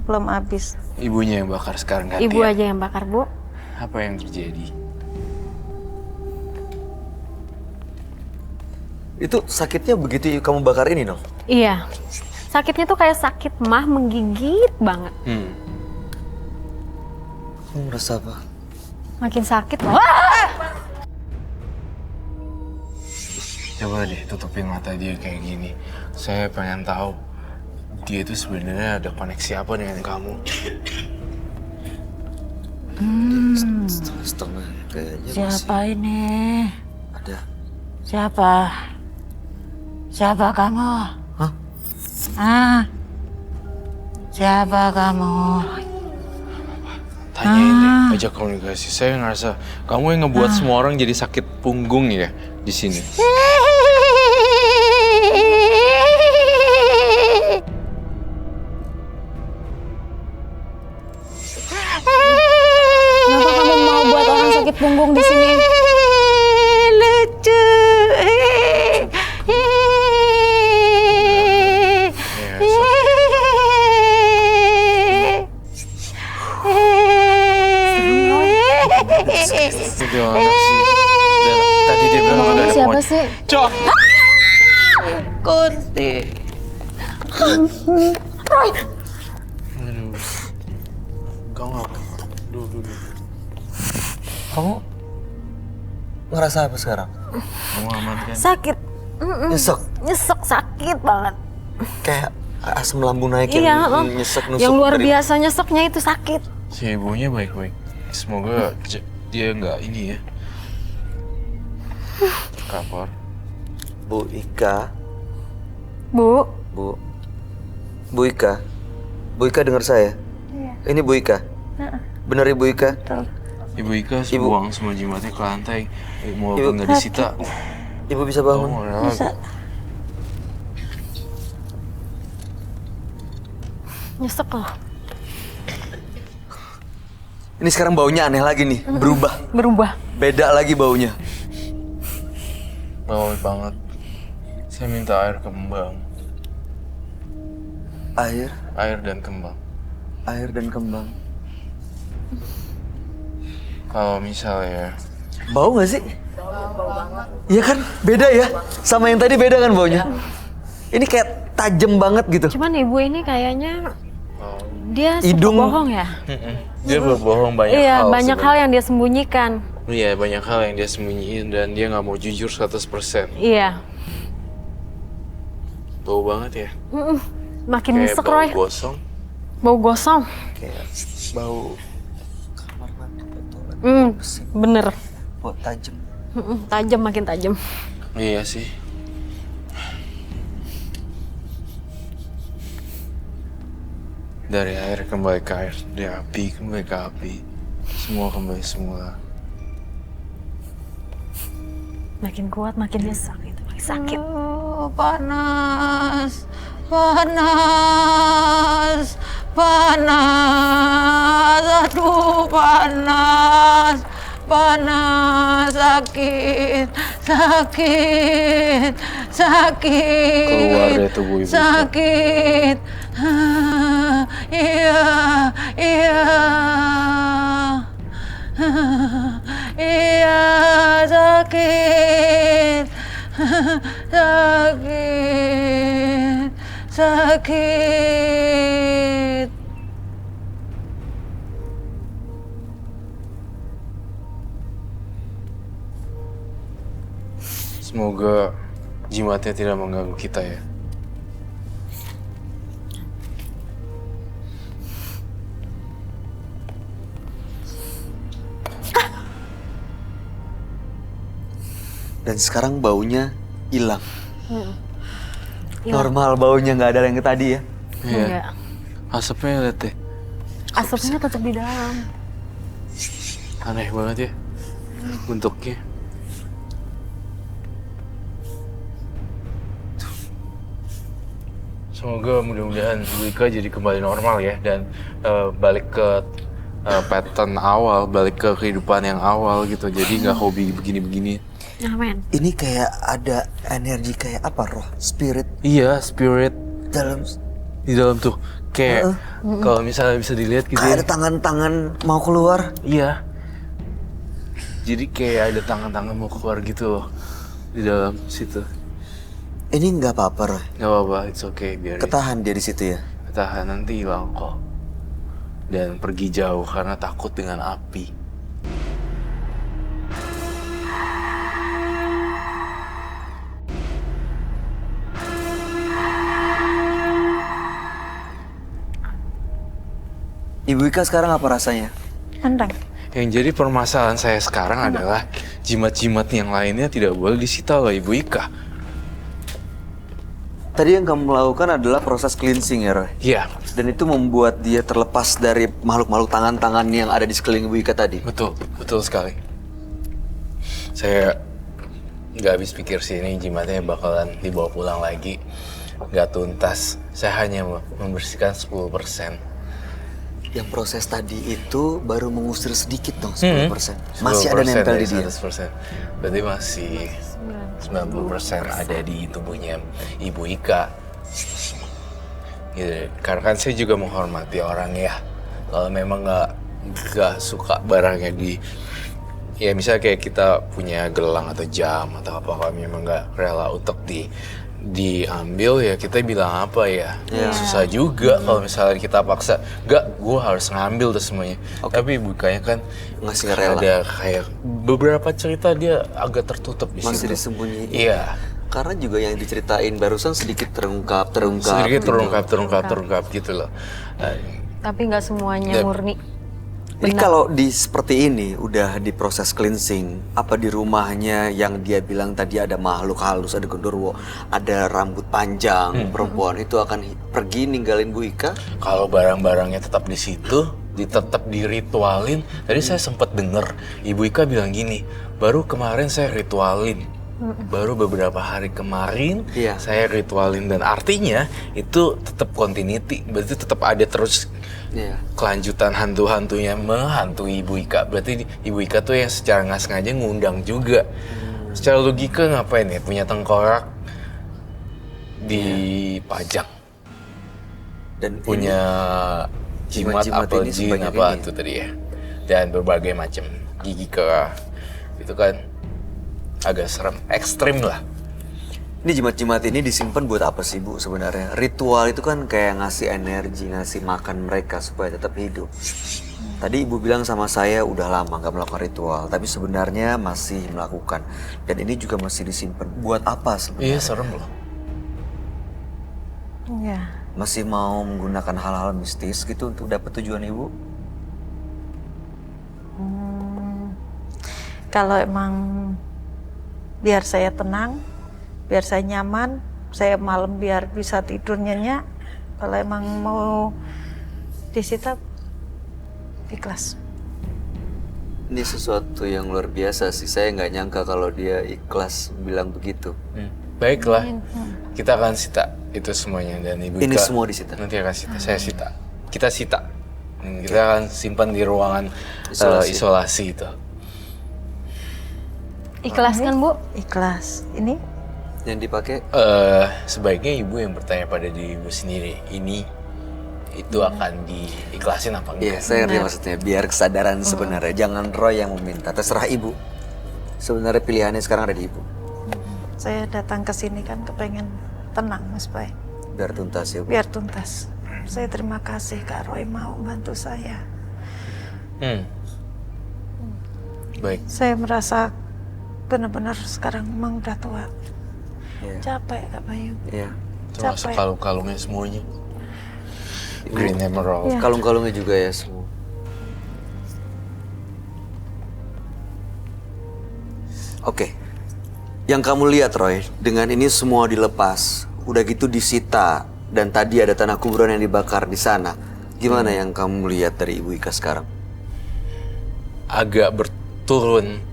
Belum habis. Ibunya yang bakar sekarang kan. Ibu aja yang bakar, Bu. Apa yang terjadi? Itu sakitnya begitu kamu bakar ini, Nov? Iya. Sakitnya tuh kayak sakit mah menggigit banget. Kamu merasa apa? Makin sakit loh. Coba deh tutupin mata dia kayak gini. Saya pengen tahu dia itu sebenarnya ada koneksi apa dengan kamu. Setengah kayaknya Siapa ini? ada. Siapa? Siapa kamu? Hah? Ah? Siapa kamu? Tanyain deh, ajak komunikasi. Saya ngerasa kamu yang ngebuat semua orang jadi sakit punggung ya di sini. Kenapa kamu mau buat orang sakit punggung di sini? Lucu. Itu anak sih. Dan tadi dia bilang Kamu ada siapa monyet. sih? Cok! Kunti. Aduh. Kau nggak? Duh. Kamu ngerasa apa sekarang? Kamu aman kan? Sakit. Nyesek. Nyesek, sakit banget. Kayak asam lambung naik Iya, yang nyesek nusuk. yang luar dari- biasa nyeseknya itu sakit. Si ibunya baik-baik. Semoga dia nggak ini ya. Kapor. Bu Ika, Bu, Bu Ika. Bu Ika dengar saya? Iya. Ini Bu Ika. Benar Ibu Ika? Betul. Ibu Ika Ibu. buang semua jimatnya ke lantai. Mau Ibu. nggak disita. Ibu bisa bangun? Oh, rela. nyesek loh. Ini sekarang baunya aneh lagi nih, Berubah. beda lagi baunya. Bau banget. Saya minta air kembang. Air Dan kembang. dan kembang. Kalau misalnya Bau nggak sih? Bau banget. Iya kan, beda ya. Sama yang tadi beda kan baunya. Ini kayak tajam banget gitu. Cuman ibu ini kayaknya dia suka Hidung. bohong ya. dia berbohong banyak Iya, hal. banyak hal yang dia sembunyikan. Iya, banyak hal yang dia sembunyiin dan dia nggak mau jujur 100%. Iya. Bau banget ya. Makin Kayak nyesek, bau Roy. gosong. Bau gosong. Kayak bau kamar mandi betulan. Bener. Bau tajam. Tajam, makin tajam. Iya sih. Dari air kembali ke air, dari api kembali ke api. Semua kembali semula. Makin kuat, makin nyesek itu, makin sakit. Oh, panas, panas, panas, aduh panas, panas, sakit, sakit, sakit. Keluar dari tubuh ibu. Sakit. Iya, iya. Iya, sakit. Sakit. Sakit. Semoga jimatnya tidak mengganggu kita ya. Dan sekarang baunya hilang. Hilang. Normal baunya, nggak ada yang tadi ya. Iya. Enggak. Asapnya lihat deh. Asapnya tetap di dalam. Aneh banget ya. Bentuknya. Semoga mudah-mudahan Ibu Ika jadi kembali normal ya dan balik ke pattern awal, balik ke kehidupan yang awal gitu. Jadi nggak hobi begini-begini. Amin. Ini kayak ada energi kayak apa, roh, spirit Iya, spirit dalam. di dalam tuh kayak kalau misalnya bisa dilihat gitu Kayak ya. ada tangan-tangan mau keluar. Iya. Jadi kayak ada tangan-tangan mau keluar gitu loh di dalam situ. Ini nggak apa-apa, roh. Gak apa-apa, it's okay, biarin. Ketahan dia di situ ya. Ketahan, nanti hilang kok. Dan pergi jauh karena takut dengan api. Ibu Ika sekarang apa rasanya? Endang. Yang jadi permasalahan saya sekarang adalah jimat-jimat yang lainnya tidak boleh disita oleh Ibu Ika. Tadi yang kamu lakukan adalah proses cleansing ya, Roy? Iya, Dan itu membuat dia terlepas dari makhluk-makhluk tangan-tangan yang ada di sekeliling Ibu Ika tadi. betul, betul sekali. Saya nggak habis pikir sih ini jimatnya bakalan dibawa pulang lagi. Nggak tuntas, saya hanya membersihkan 10%. Yang proses tadi itu baru mengusir sedikit dong, 10%. 10% Masih ada nempel di dari dia. 100%. Berarti masih 90% ada di tubuhnya Ibu Ika. Gitu. Karena kan saya juga menghormati orang ya. Kalau memang nggak suka barangnya ya misalnya kayak kita punya gelang atau jam atau apa, kalau memang nggak rela untuk diambil ya kita bilang apa ya. Susah juga kalau misalnya kita paksa, nggak, gue harus ngambil tuh semuanya. Tapi bukannya kan Ngasih nggak rela. ada kayak beberapa cerita dia agak tertutup di Masih situ. disembunyiin. Iya, Karena juga yang diceritain barusan sedikit terungkap. Sedikit terungkap gitu loh. Tapi nggak semuanya Ya. murni. Jadi kalau seperti ini udah di proses cleansing, apa di rumahnya yang dia bilang tadi ada makhluk halus, ada genderuwo, ada rambut panjang perempuan itu akan pergi ninggalin Bu Ika? Kalau barang-barangnya tetap di situ, tetap diritualin. Tadi saya sempat dengar Ibu Ika bilang gini, baru kemarin saya ritualin. Baru beberapa hari kemarin Iya. saya ritualin, dan artinya itu tetap continuity, berarti tetap ada terus Iya. kelanjutan hantu-hantunya menghantui Ibu Ika. Berarti Ibu Ika tuh yang secara nggak sengaja ngundang juga. Secara logika ngapain ya punya tengkorak dipajang, Dan punya jimat jimat-jimat apa ini jin sebanyak apa ini. itu tadi ya, dan berbagai macam gigi kera, itu kan agak serem, ekstrim lah. Ini jimat-jimat ini disimpan buat apa sih Bu sebenarnya? Ritual itu kan kayak ngasih energi, ngasih makan mereka supaya tetap hidup. Tadi Ibu bilang sama saya udah lama nggak melakukan ritual, tapi sebenarnya masih melakukan. Dan ini juga masih disimpan. Buat apa sebenarnya? Iya serem loh. Ya. Masih mau menggunakan hal-hal mistis gitu untuk dapat tujuan Ibu? Kalau emang biar saya tenang, biar saya nyaman, saya malam biar bisa tidur nyenyak. Kalau emang mau disita, ikhlas. Ini sesuatu yang luar biasa sih. Saya nggak nyangka kalau dia ikhlas bilang begitu. Baiklah, kita akan sita itu semuanya, dan Ibu Ini Ika semua disita? nanti akan sita, saya sita, kita sita. Kita akan simpan di ruangan isolasi itu. Ikhlas kan Bu? Ikhlas. Ini Yang dipakai Sebaiknya Ibu yang bertanya pada diri Ibu sendiri, ini itu akan diikhlasin apa Iya, enggak? saya ngerti maksudnya. Biar kesadaran sebenarnya. Jangan Roy yang meminta. Terserah Ibu. Sebenarnya pilihannya sekarang ada di Ibu. saya datang ke sini kan kepengen tenang, Mas Bay. Biar tuntas ya Bu. Biar tuntas. Saya terima kasih Kak Roy mau bantu saya. Baik. Saya merasa benar-benar sekarang memang udah tua. Iya. Capek Kak Bayu. Iya. Termasuk Capek. kalung-kalungnya semuanya. Green Emerald. Iya. Kalung-kalungnya juga ya semua. Oke. Yang kamu lihat Roy, dengan ini semua dilepas, udah gitu disita, dan tadi ada tanah kuburan yang dibakar di sana. Gimana yang kamu lihat dari Ibu Ika sekarang? Agak berturun,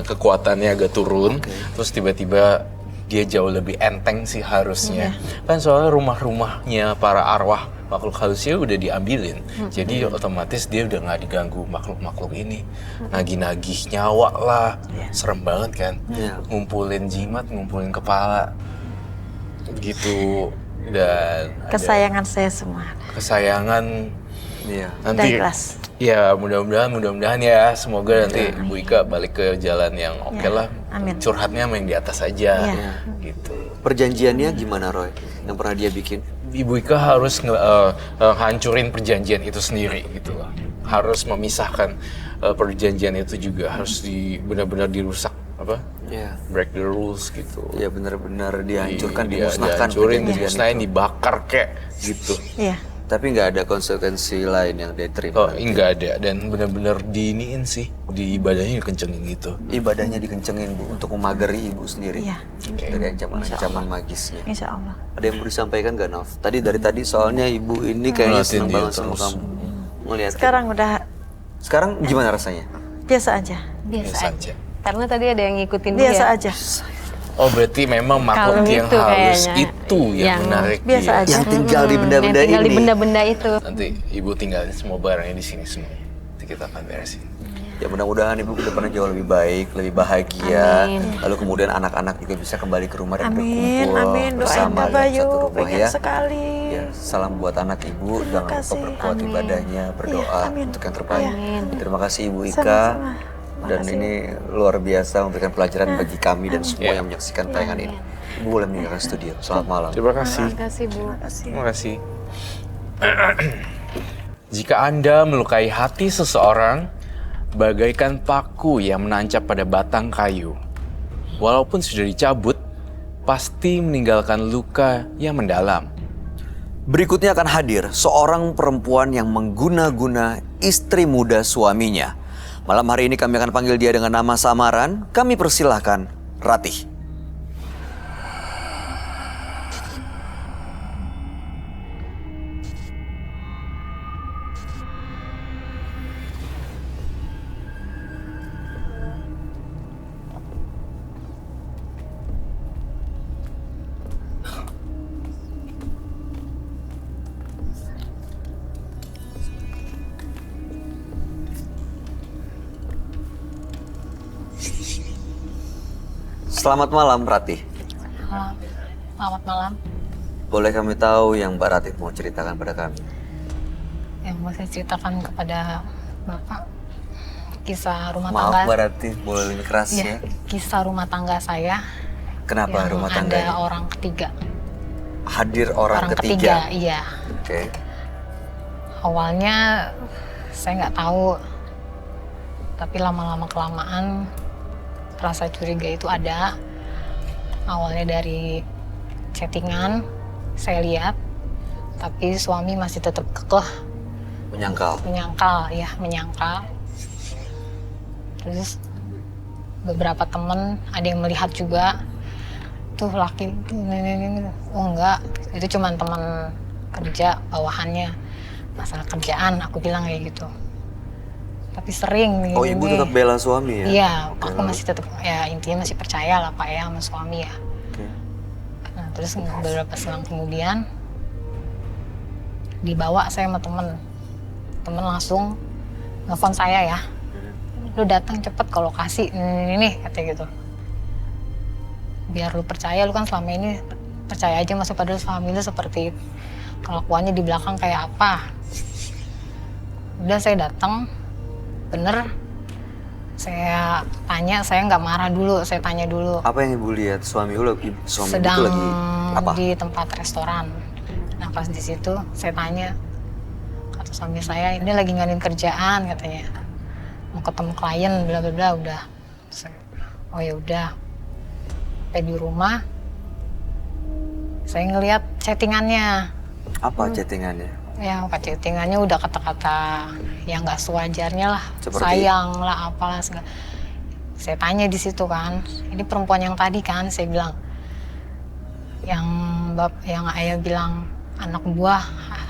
kekuatannya agak turun, terus tiba-tiba dia jauh lebih enteng sih harusnya. Kan soalnya rumah-rumahnya para arwah makhluk halusnya udah diambilin, jadi otomatis dia udah nggak diganggu makhluk-makhluk ini. Nagih-nagih nyawa lah, serem banget kan. Iya. Ngumpulin jimat, ngumpulin kepala, gitu. Dan ada Kesayangan saya semua. kesayangan. Iya. Nanti ikhlas. ya mudah-mudahan ya, semoga nanti Ibu Ika balik ke jalan yang oke lah. amin. Curhatnya main di atas aja, Iya. gitu. Perjanjiannya gimana Roy? Yang pernah dia bikin? Ibu Ika harus hancurin perjanjian itu sendiri gitu loh. Harus memisahkan perjanjian itu juga, harus benar-benar dirusak, apa? Iya. Break the rules gitu. Ya benar-benar dihancurkan, dimusnahkan. Dihancurin, perjanjian dimusnahin, itu. dibakar kayak gitu. Iya. Tapi nggak ada konsekuensi lain yang dia terima. Oh, enggak ada, dan benar-benar diiniin sih, di ibadahnya dikencengin gitu. Ibadahnya dikencengin Bu untuk memagari Ibu sendiri. Iya. Dari ancaman-ancaman magisnya. Insya Allah. Ada yang mau disampaikan gak Nov? Dari tadi soalnya Ibu ini kayaknya Ngeliatin seneng dia banget sama terus. kamu. Ngeliat. Sekarang udah Sekarang gimana rasanya? biasa aja. Biasa Biasa aja. aja. Karena tadi ada yang ngikutin dia. Biasa aja. Oh, berarti memang makhluk Kalung yang itu halus kayaknya. itu yang menarik Biasa dia. aja. Yang tinggal di Yang benda-benda tinggal di ini. benda-benda itu. Nanti Ibu tinggalin semua barangnya di sini semuanya. Nanti kita akan beresin. Ya mudah-mudahan Ibu ke depannya jauh lebih baik, lebih bahagia. Amin. Lalu kemudian anak-anak juga bisa kembali ke rumah dan Amin, berkumpul amin. Doain bersama Kak dalam Bayu, satu rumah pengen ya. sekali. Ya, salam buat anak Ibu. Jangan lupa kasih. berkuat Amin. ibadahnya, berdoa Iya, amin. untuk yang terbaik. Amin. Terima kasih Ibu Ika. Sama-sama. Dan Makasih. ini luar biasa memberikan pelajaran bagi kami dan semua Iya. yang menyaksikan tayangan ini. Ibu boleh meninggalkan studio. Selamat malam. Terima kasih. Terima kasih Bu. Terima kasih. Jika Anda melukai hati seseorang, bagaikan paku yang menancap pada batang kayu. Walaupun sudah dicabut, pasti meninggalkan luka yang mendalam. Berikutnya akan hadir seorang perempuan yang mengguna-guna istri muda suaminya. Malam hari ini kami akan panggil dia dengan nama samaran. Kami persilahkan Ratih. Selamat malam Ratih. Selamat malam. Boleh kami tahu yang Mbak Ratih mau ceritakan pada kami? Yang mau saya ceritakan kepada Bapak, kisah rumah Maaf tangga. Mbak Ratih, boleh lebih keras ya? Kisah rumah tangga saya. Kenapa yang rumah tangga ada ini? orang ketiga. Hadir orang ketiga. Iya. Oke. Awalnya saya nggak tahu, tapi lama-lama kelamaan rasa curiga itu ada. Awalnya dari chattingan saya lihat, tapi suami masih tetap kekeh Menyangkal. menyangkal. Terus beberapa temen ada yang melihat juga, tuh laki ini. Oh enggak, itu cuma teman kerja bawahannya, masalah kerjaan aku bilang kayak gitu. Tapi sering Oh, ibu tetap bela suami ya? Iya, Oke, aku masih tetap ya intinya masih percaya lah Pak ya sama suami ya. Oke. Nah, terus beberapa selang kemudian dibawa saya sama temen langsung nelfon saya ya, lu datang cepet ke lokasi ini katanya gitu, biar lu percaya, lu kan selama ini percaya aja masuk pada suami lu seperti kelakuannya di belakang kayak apa. Udah saya datang, bener, saya tanya, saya nggak marah dulu, saya tanya dulu. Apa yang ibu lihat? Suami ibu Sedang itu lagi apa? di tempat restoran. Nah pas di situ saya tanya, kata suami saya, ini lagi ngadain kerjaan katanya, mau ketemu klien, bla bla bla. Udah, oh ya udah. Sampai di rumah, saya ngelihat chattingannya. Apa chattingannya? Ya chattingannya udah kata-kata yang nggak sewajarnya lah, Seperti? sayang lah, apalah segala. Saya tanya di situ kan, ini perempuan yang tadi kan, saya bilang, yang ayah bilang anak buah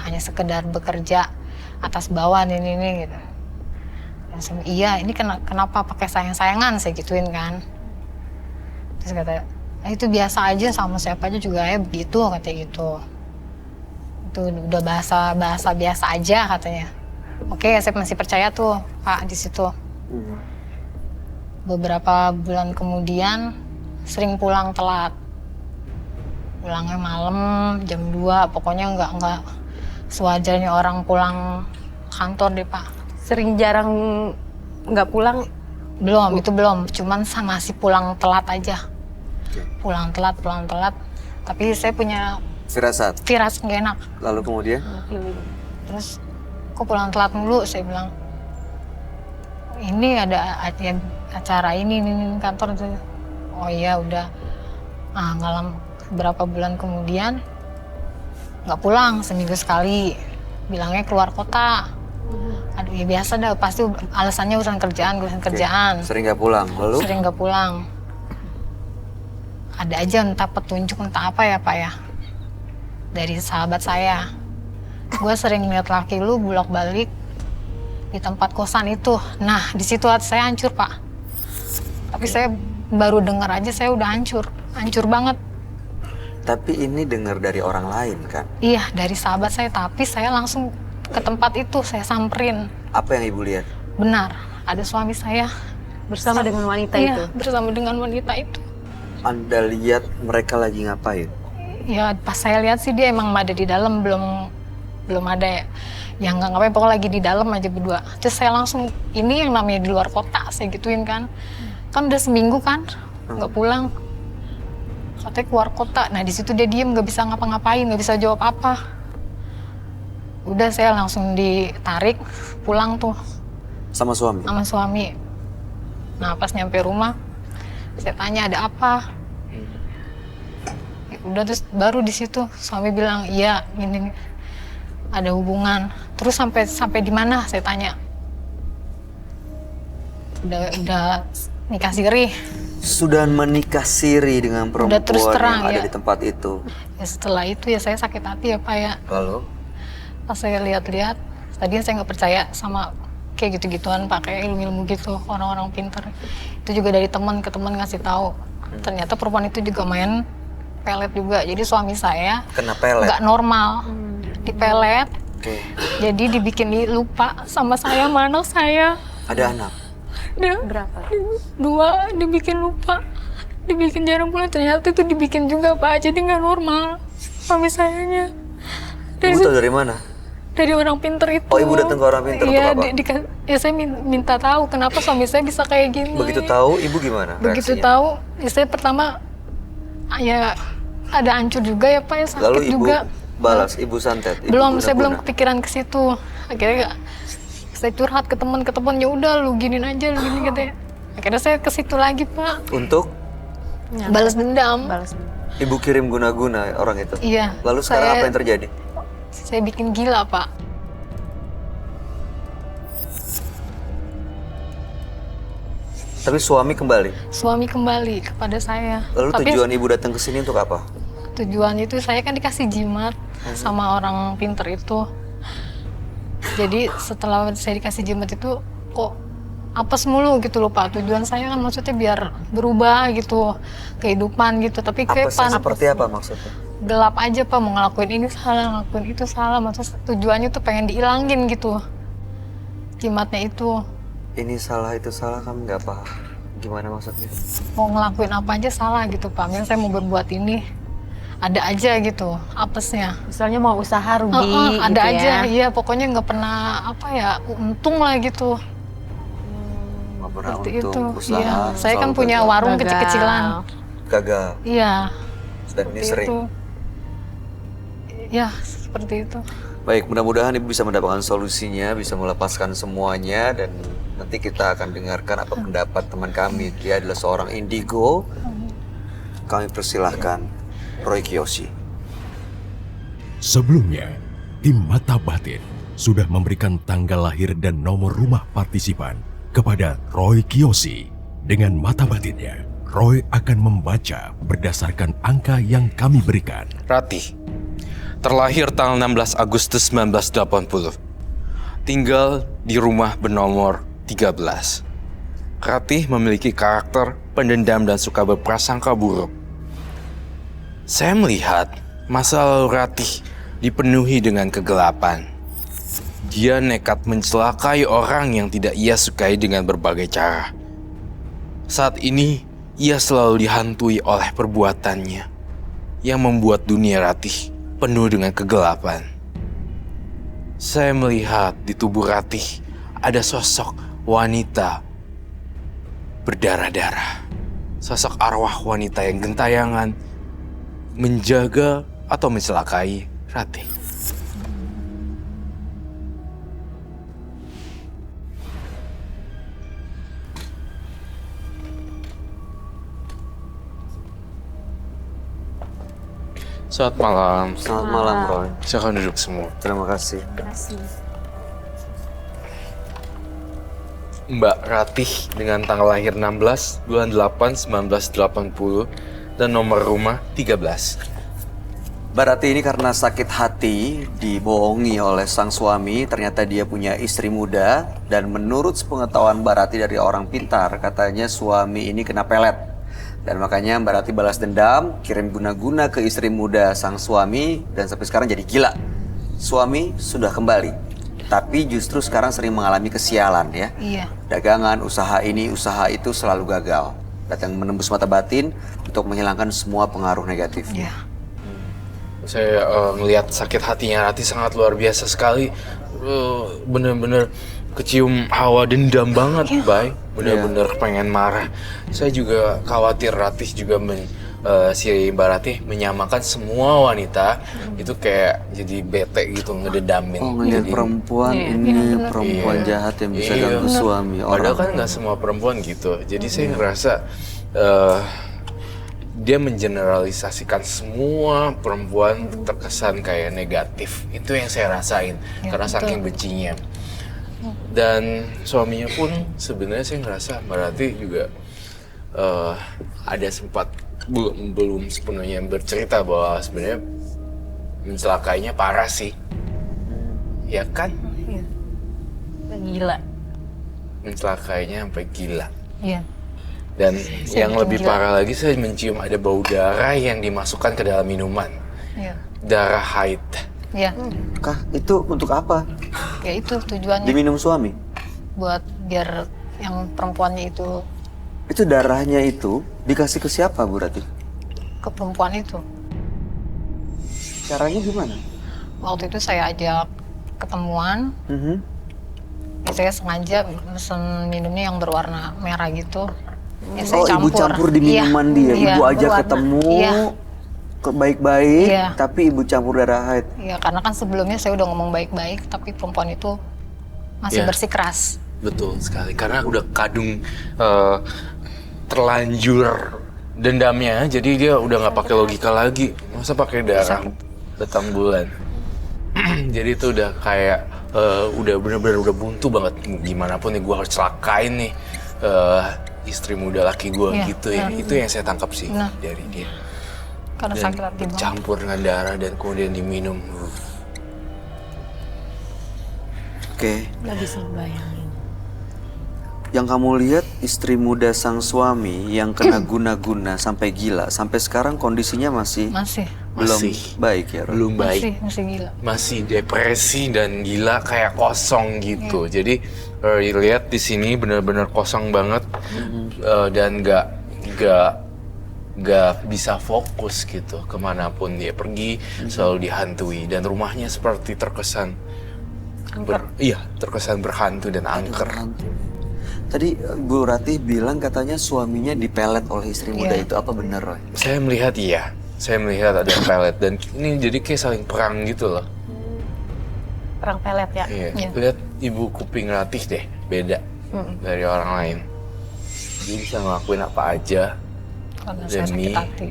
hanya sekedar bekerja atas bawah ini gitu. Dan iya, ini kenapa pakai sayang-sayangan, saya gituin kan. Terus kata, itu biasa aja sama siapa aja juga ayah begitu, katanya gitu. Itu udah bahasa biasa aja katanya. Oke, saya masih percaya tuh Pak di situ. Beberapa bulan kemudian sering pulang telat. Pulangnya malam jam 2, pokoknya nggak sewajarnya orang pulang kantor deh Pak. Sering jarang nggak pulang. Belum, itu belum, cuman masih pulang telat aja. Oke. Pulang telat. Tapi saya punya Firasat. nggak enak. Lalu kemudian? Terus kok pulang telat mulu, saya bilang ini ada acara ini kantor tuh. Oh iya udah. Nah nggak lama, beberapa bulan kemudian nggak pulang, seminggu sekali, bilangnya keluar kota. Aduh ya biasa dah, pasti alasannya urusan kerjaan. Sering nggak pulang. Lalu? Sering nggak pulang. Ada aja entah petunjuk entah apa ya Pak ya, dari sahabat saya. Gue sering lihat laki lu bolak-balik di tempat kosan itu. Nah, di situ hati saya hancur, Pak. Tapi saya baru dengar aja saya udah hancur banget. Tapi ini dengar dari orang lain kan? Iya, dari sahabat saya, tapi saya langsung ke tempat itu, saya samperin. Apa yang ibu lihat? Benar, ada suami saya Bersama dengan wanita itu? Iya, bersama dengan wanita itu. Anda lihat mereka lagi ngapain? Ya, pas saya lihat sih dia emang ada di dalam, belum ada yang nggak ngapain, pokoknya lagi di dalam aja berdua. Terus saya langsung, ini yang namanya di luar kota, saya gituin kan. Kan udah seminggu kan, nggak pulang. Katanya keluar kota. Nah di situ dia diem, nggak bisa ngapa-ngapain, nggak bisa jawab apa. Udah saya langsung ditarik pulang tuh Sama suami? sama suami. Nah pas nyampe rumah, saya tanya ada apa. Udah terus baru di situ suami bilang iya ini ada hubungan. Terus sampai di mana saya tanya. Udah nikah siri. Sudah menikah siri dengan perempuan terus terang, yang ada ya. di tempat itu. Ya setelah itu ya saya sakit hati ya Pak ya. Lalu? Pas saya lihat-lihat, tadinya saya nggak percaya sama kayak gitu-gituan Pak, kayak ilmu-ilmu gitu, orang-orang pintar. Itu juga dari teman ke teman ngasih tahu. Ternyata perempuan itu juga main pelet juga. Jadi suami saya Kena pelet? nggak normal, dipelet. Oke. Jadi dibikin lupa sama saya, sama anak saya. Ada anak? Dia Berapa? 2 dibikin lupa, dibikin jarang pulang. Ternyata itu dibikin juga Pak, jadi nggak normal suami sayanya. Ibu tahu dari mana? Dari orang pinter itu. Oh, ibu datang ke orang pinter iya, untuk apa? ya saya minta tahu kenapa suami saya bisa kayak gini. Begitu tahu, ibu gimana Begitu reaksinya? tahu, ya saya pertama ya ada hancur juga ya Pak, ya sakit Lalu ibu juga. balas, ibu santet? Ibu Saya belum guna-guna? kepikiran ke situ. Akhirnya saya curhat ke teman ya udah lu giniin aja, lu gini katanya. Akhirnya saya ke situ lagi Pak, Untuk balas dendam. ibu kirim guna-guna orang itu? Iya. Lalu sekarang apa yang terjadi? Saya bikin gila Pak. Tapi suami kembali? Suami kembali kepada saya. Lalu Tapi tujuan ibu datang ke sini untuk apa? tujuan itu saya kan dikasih jimat sama orang pinter itu. Jadi setelah saya dikasih jimat itu kok apes mulu gitu loh Pak. Tujuan saya kan maksudnya biar berubah gitu kehidupan gitu. Tapi kayak Apesnya seperti apa maksudnya? gelap aja Pak, mau ngelakuin ini salah, ngelakuin itu salah. Maksudnya tujuannya tuh pengen dihilangin gitu jimatnya itu. Ini salah, itu salah, kamu nggak paham? Gimana maksudnya? Mau ngelakuin apa aja salah gitu Pak. Misalnya saya mau berbuat ini ada aja gitu apesnya. Misalnya mau usaha rugi Ada gitu aja, ya. iya pokoknya nggak pernah apa ya untung lah gitu. Nggak pernah Seperti untung, itu. usaha, Iya, saya kan selalu punya gagal. warung Gagal. kecil-kecilan. Gagal, Iya. dan ini seperti sering. itu. Ya, seperti itu. Baik, mudah-mudahan ibu bisa mendapatkan solusinya, bisa melepaskan semuanya, dan nanti kita akan dengarkan apa pendapat teman kami. Dia adalah seorang indigo. Kami persilahkan Roy Kiyoshi. Sebelumnya, tim Mata Batin sudah memberikan tanggal lahir dan nomor rumah partisipan kepada Roy Kiyoshi. Dengan mata batinnya, Roy akan membaca berdasarkan angka yang kami berikan. Ratih, terlahir tanggal 16 Agustus 1980. Tinggal di rumah bernomor 13. Ratih memiliki karakter pendendam dan suka berprasangka buruk. Saya melihat masa lalu Ratih dipenuhi dengan kegelapan. Dia nekat mencelakai orang yang tidak ia sukai dengan berbagai cara. Saat ini, ia selalu dihantui oleh perbuatannya yang membuat dunia Ratih penuh dengan kegelapan. Saya melihat di tubuh Ratih ada sosok wanita berdarah-darah. Sosok arwah wanita yang gentayangan menjaga atau mencelakai Ratih. Selamat malam. Selamat malam, Roy. Silakan duduk semua. Terima kasih. Mbak Ratih dengan tanggal lahir 16 bulan 8 1980 dan nomor rumah 13. Mbak Ratih ini karena sakit hati dibohongi oleh sang suami, ternyata dia punya istri muda, dan menurut sepengetahuan Mbak Ratih dari orang pintar, katanya suami ini kena pelet. Dan makanya Mbak Ratih balas dendam, kirim guna-guna ke istri muda sang suami, dan sampai sekarang jadi gila. Suami sudah kembali, tapi justru sekarang sering mengalami kesialan ya. Iya. Dagangan, usaha ini, usaha itu selalu gagal. Datang menembus mata batin untuk menghilangkan semua pengaruh negatifnya. Iya. Saya melihat sakit hatinya Ratih sangat luar biasa sekali. Bener-bener kecium hawa dendam banget, Bay. Bener-bener pengen marah. Saya juga khawatir Ratih juga si Mbak Ratih menyamakan semua wanita itu kayak jadi bete gitu, ngededamin. Oh, ngeliat Jadi- perempuan ini perempuan Iya. jahat yang bisa Iya. ganggu suami Padahal orang. kan nggak semua perempuan gitu. Jadi saya ngerasa dia mengeneralisasikan semua perempuan terkesan kayak negatif. Itu yang saya rasain karena betul. saking bencinya. Dan suaminya pun sebenarnya saya ngerasa Mbak Rati juga ada sempat belum sepenuhnya bercerita bahwa sebenarnya mencelakainya parah sih. Ya kan? Gila. Mencelakainya sampai gila. Iya. Dan Saya yang bikin lebih gila. parah lagi, saya mencium ada bau darah yang dimasukkan ke dalam minuman. Iya. Darah haid. Iya. Kah, itu untuk apa? Ya itu tujuannya Diminum suami? buat biar yang perempuannya itu Itu darahnya itu dikasih ke siapa, Bu Rati? ke perempuan itu. Caranya gimana? Waktu itu saya ajak ketemuan, Mhm. ya saya sengaja mesen minumnya yang berwarna merah gitu. Ya saya Oh, ibu campur di minuman dia. Iya, Ibu ajak berwarna. ketemu Iya. baik-baik, Iya. tapi ibu campur darah haid. Ya karena kan sebelumnya saya udah ngomong baik-baik, tapi perempuan itu masih Iya. bersikeras. Betul sekali, karena udah kadung terlanjur dendamnya, jadi dia udah nggak pakai logika lagi. Masa pakai darah datang bulan. Jadi itu udah kayak udah bener-bener udah buntu banget. Gimana pun nih gue harus celakain nih istri muda laki gue Iya, gitu ya. Itu yang saya tangkap sih Nah. dari dia. Karena Dan sakit hati banget. campur dengan darah dan kemudian diminum. Oke, Nggak bisa bayangin. yang kamu lihat istri muda sang suami yang kena guna-guna sampai gila, sampai sekarang kondisinya masih Masih, belum Masih. baik ya, Roy? Belum baik. masih gila. Masih depresi dan gila kayak kosong gitu. Jadi lihat di sini benar-benar kosong banget dan nggak bisa fokus gitu kemanapun dia pergi selalu dihantui dan rumahnya seperti terkesan terkesan berhantu dan angker. Tadi Bu Ratih bilang katanya suaminya dipelet oleh istri muda Iya. itu, apa bener, Roy? Saya melihat ada pelet dan ini jadi kayak saling perang gitu loh. Perang pelet ya. Iya. Iya. Lihat ibu kuping Ratih deh, beda dari orang lain. Dia bisa ngelakuin apa aja Karena saya demi sakit hati.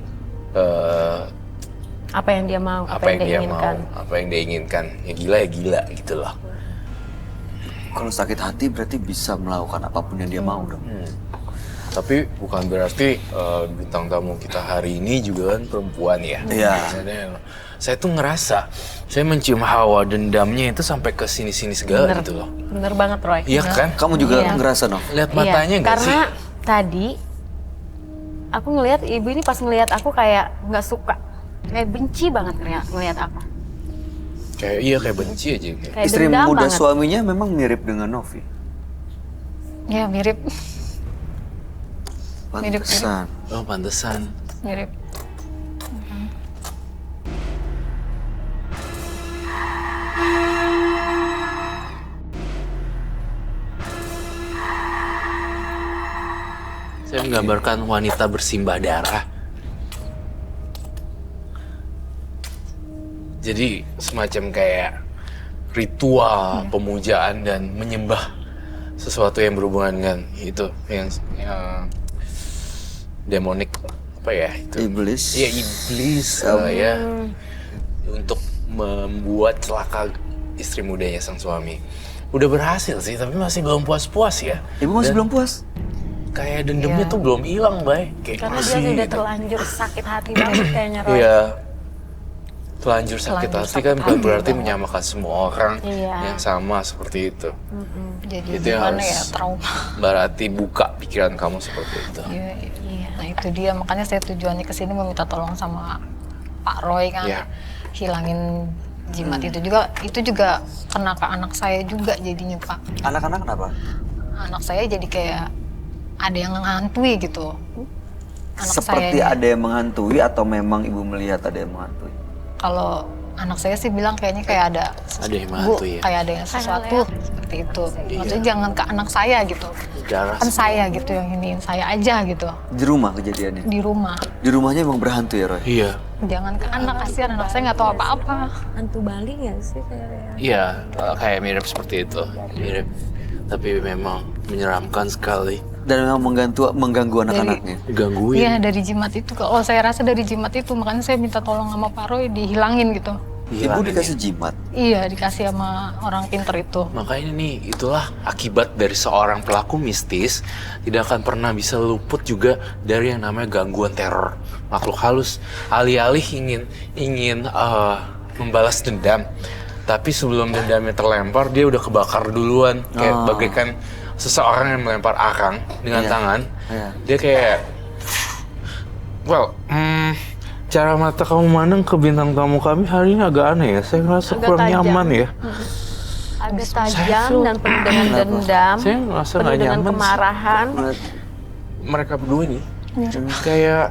Apa yang dia mau, apa yang dia inginkan. mau, apa yang dia inginkan. Ya gila gitu loh. Kalau sakit hati berarti bisa melakukan apapun yang dia mau dong. Tapi bukan berarti bintang tamu kita hari ini juga kan perempuan ya. Iya. Saya tuh ngerasa, saya mencium hawa dendamnya itu sampai ke sini-sini segala Bener, gitu loh. bener banget Roy. Iya kan? Kamu juga Iya. ngerasa, Nov? Lihat matanya nggak sih? Karena tadi aku ngelihat ibu ini pas ngelihat aku kayak nggak suka, kayak benci banget ngelihat aku. Kayak benci aja. Kayak Istri dendam muda banget. suaminya memang mirip dengan Novi. Ya mirip, Pantesan. Oh pantesan. mirip. Saya menggambarkan wanita bersimbah darah. Jadi semacam kayak ritual pemujaan dan menyembah sesuatu yang berhubungan dengan itu yang demonik apa ya itu? Iblis. Iya iblis ya untuk membuat celaka istri mudanya sang suami. Udah berhasil sih tapi masih belum puas-puas ya. Ibu masih Dan belum puas? kayak dendamnya tuh belum hilang, Bay. Kayak Karena masih dia sudah gitu. terlanjur sakit hati banget kayaknya Roy. Iya. Telanjur sakit Telanjur hati sakit kan bukan hati berarti banget. menyamakan semua orang Iya. yang sama seperti itu. Jadi Itu yang gimana harus ya, trauma. berarti buka pikiran kamu seperti itu. Iya, iya. Nah itu dia, makanya saya tujuannya kesini meminta tolong sama Pak Roy kan. Iya. Hilangin jimat itu juga kena ke anak saya juga jadinya Pak. Anak-anak kenapa? Anak saya jadi kayak ada yang menghantui gitu. Anak Seperti saya ada yang menghantui atau memang ibu melihat ada yang menghantui? kalau anak saya sih bilang kayaknya kayak ada Ada yang Bu, menghantui ya? kayak ada yang sesuatu seperti itu. Maksudnya jangan ke anak saya gitu. Darah Kan saya gitu yang iniin saya aja gitu Di rumah kejadiannya? di rumah. Di rumahnya emang berhantu ya, Roy? Iya. Jangan ke anak, kasihan anak saya nggak tahu apa-apa. Hantu Bali nggak sih kayaknya? Iya, kayak mirip seperti itu. Mirip. Tapi memang menyeramkan sekali. Dan memang mengganggu anak-anaknya. Gangguin. Iya, dari jimat itu. Kalau saya rasa dari jimat itu, makanya saya minta tolong sama Pak Roy dihilangin gitu. Ibu dikasih jimat. Iya, dikasih sama orang pinter itu. Makanya nih, itulah akibat dari seorang pelaku mistis tidak akan pernah bisa luput juga dari yang namanya gangguan teror makhluk halus. Alih-alih ingin membalas dendam, tapi sebelum dendamnya terlempar, dia udah kebakar duluan. Kayak bagaikan seseorang yang melempar arang dengan tangan. Dia kayak, cara mata kamu mandang ke bintang tamu kami hari ini agak aneh ya. Saya ngerasa Agak kurang tajam. nyaman ya. Agak tajam dan penuh dengan dendam, Saya ngerasa penuh nggak dengan nyaman. kemarahan. Mereka berdua nih kayak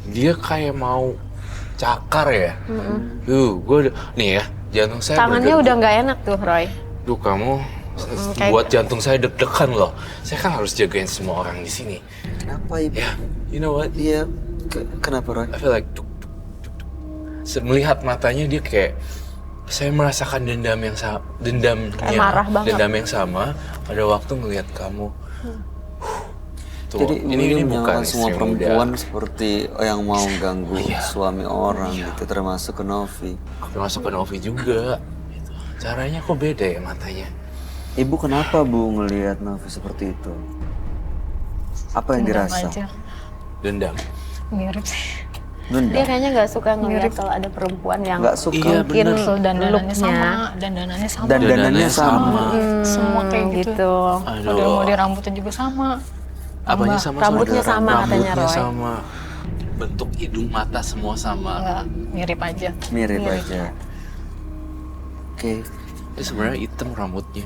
dia kayak mau cakar ya. Gue nih ya, jantung saya Tangannya berdegup. udah nggak enak tuh, Roy. Duh, kamu kayak- buat jantung saya deg-degan loh. Saya kan harus jagain semua orang di sini. Kenapa ibu? Ya, you know what? Iya, kenapa Roy? I feel like melihat matanya dia kayak saya merasakan dendamnya Kayak marah banget. dendam yang sama pada waktu melihat kamu. Tuh, Jadi ini bukan semua istri perempuan muda. seperti yang mau ganggu suami orang gitu, termasuk ke Novi. Termasuk ke Novi juga. Gitu. Caranya kok beda ya matanya? Ibu kenapa Bu ngelihat Novi seperti itu? Apa yang Dendam dirasa? aja. Dendam. Mirip sih. Dia Dendam. kayaknya nggak suka ngeliat kalau ada perempuan yang Nggak suka. Iya, mungkin Betul, dandanannya looknya sama, dandanannya sama. Dan dandannya sama. Semua kayak gitu. Aduh. Model-model rambutnya juga sama. Apanya sama? rambutnya sama katanya, Rambutnya Roy. sama. Bentuk hidung, mata semua sama. Enggak, mirip aja. Mirip aja. Oke. Dia sebenarnya hitam rambutnya.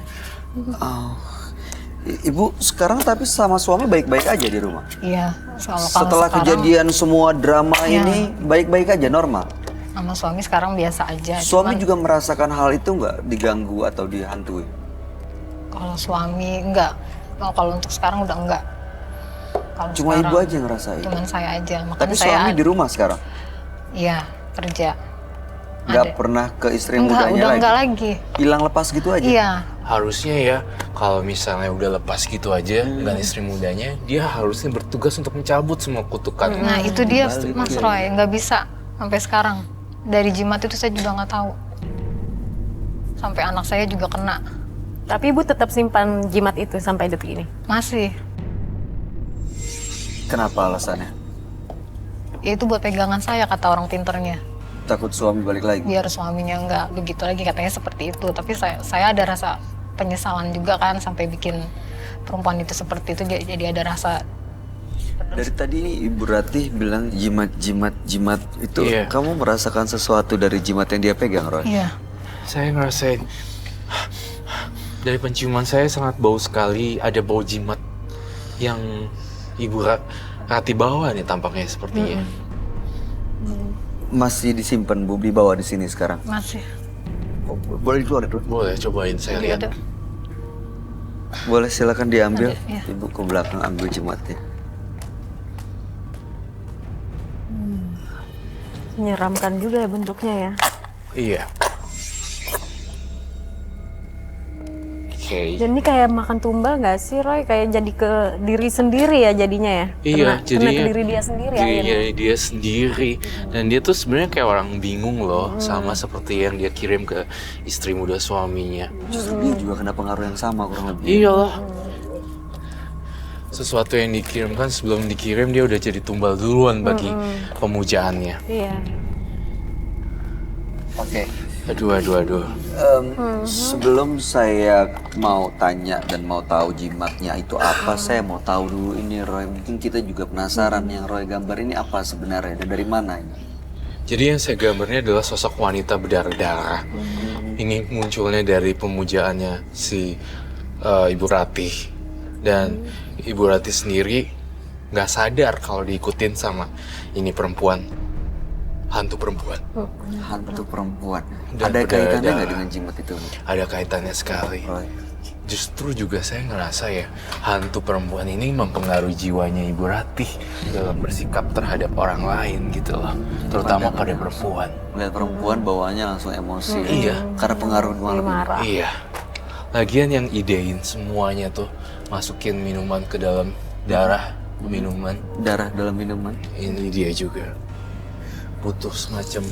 Oh. Ibu sekarang tapi sama suami baik-baik aja di rumah. Iya, kalau Setelah sekarang kejadian semua drama Iya. ini baik-baik aja, normal. sama suami sekarang biasa aja. Suami Cuman juga merasakan hal itu nggak, diganggu atau dihantui? kalau suami enggak. Kalau untuk sekarang udah enggak. Kalau Cuma sekarang, ibu aja yang ngerasain. Cuman saya aja. Makanya Tapi saya suami di rumah sekarang, Iya, kerja. nggak Ada. pernah ke istri Enggak, mudanya udah lagi. enggak lagi. Hilang lepas gitu aja. Iya, Harusnya ya, kalau misalnya udah lepas gitu aja dengan istri mudanya, dia harusnya bertugas untuk mencabut semua kutukan. nah itu dia Balik Mas ya. Roy, nggak bisa sampai sekarang. Dari jimat itu saya juga nggak tahu. Sampai anak saya juga kena. Tapi ibu tetap simpan jimat itu sampai detik ini. Masih. Kenapa alasannya? Ya itu buat pegangan saya kata orang pinternya. Takut suami balik lagi? Biar suaminya nggak begitu lagi, katanya seperti itu. Tapi saya ada rasa penyesalan juga kan sampai bikin perempuan itu seperti itu, jadi ada rasa. Dari tadi nih Ibu Ratih bilang jimat itu. Iya. Kamu merasakan sesuatu dari jimat yang dia pegang, Roy? Iya. Saya ngerasain dari penciuman saya sangat bau sekali, ada bau jimat yang Ibu Rati bawa nih tampaknya sepertinya. Masih disimpan Bu, dibawa di sini sekarang. Masih. Oh, boleh keluar itu? Boleh cobain saya lihat. Ada. Boleh, silakan diambil. Ada, ya. Ibu ke belakang ambil jimatnya. Menyeramkan juga ya bentuknya ya. Iya. Oke. Dan ini kayak makan tumbal nggak sih, Roy? Kayak jadi ke diri sendiri ya jadinya ya? Iya, kena ke diri dia sendiri dirinya akhirnya. dia sendiri. Dan dia tuh sebenarnya kayak orang bingung loh, sama seperti yang dia kirim ke istri muda suaminya. Justru dia juga kena pengaruh yang sama kurang lebih. Iyalah. Sesuatu yang dikirimkan sebelum dikirim dia udah jadi tumbal duluan bagi pemujaannya. Iya. Oke. Aduh. Sebelum saya mau tanya dan mau tahu jimatnya itu apa, saya mau tahu dulu ini Roy. Mungkin kita juga penasaran yang Roy gambar ini apa sebenarnya dan dari mana ini? Jadi yang saya gambarnya adalah sosok wanita berdarah-darah. Ini munculnya dari pemujaannya si Ibu Ratih. Dan Ibu Ratih sendiri nggak sadar kalau diikutin sama ini perempuan. Hantu perempuan. Hantu perempuan. Dan Ada kaitannya berdarah-darah. nggak dengan jimat itu, Bu? Ada kaitannya sekali. Roy? Justru juga saya ngerasa ya, hantu perempuan ini mempengaruhi jiwanya Ibu Ratih dalam bersikap terhadap orang lain gitu loh. Terutama pada perempuan. Melihat perempuan bawaannya langsung emosi. Iya. Karena pengaruh malam ini. Marah. Iya. Lagian yang idein semuanya tuh masukin minuman ke dalam darah minuman. Darah dalam minuman. Ini dia juga butuh semacam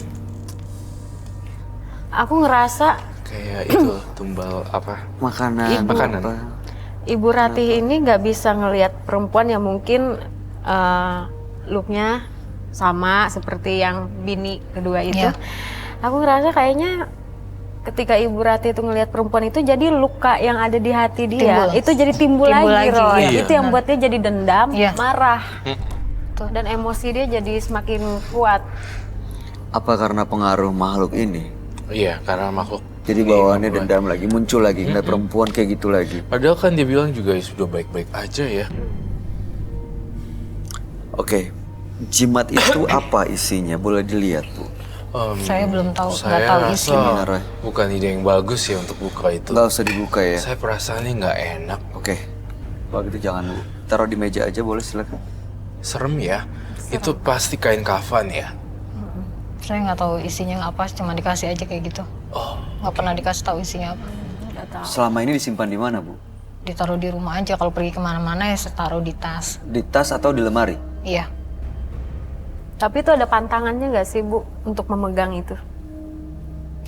Aku ngerasa kayak itu tumbal apa? Makanan. Makanan. apa. Ibu Ratih ini nggak bisa ngelihat perempuan yang mungkin looknya sama seperti yang bini kedua itu. Iya. Aku ngerasa kayaknya ketika Ibu Ratih itu ngelihat perempuan itu, jadi luka yang ada di hati dia Timbul. itu jadi timbul Timbul lagi, lagi, Roy. iya. Itu yang buat dia jadi dendam, Iya. marah, dan emosi dia jadi semakin kuat. Apa karena pengaruh makhluk ini? Iya, karena makhluk. Jadi ini bawaannya membuat- dendam lagi, muncul lagi, ngeliat perempuan kayak gitu lagi. Padahal kan dia bilang juga sudah baik-baik aja ya. Oke, jimat itu apa isinya? Boleh dilihat, Bu. Saya belum tahu, nggak Saya tahu rasa isinya. Roy. bukan ide yang bagus ya untuk buka itu. Nggak usah dibuka ya. Saya perasaannya nggak enak. Oke, kalau gitu jangan, Bu. Taruh di meja aja, boleh silakan. Serem ya. Itu pasti kain kafan ya. Saya nggak tahu isinya apa, cuma dikasih aja kayak gitu. Oh, Nggak pernah dikasih tahu isinya apa. Selama ini disimpan di mana, Bu? Ditaruh di rumah aja, kalau pergi kemana-mana ya saya taruh di tas. Di tas atau di lemari? Iya. Tapi itu ada pantangannya nggak sih, Bu, untuk memegang itu?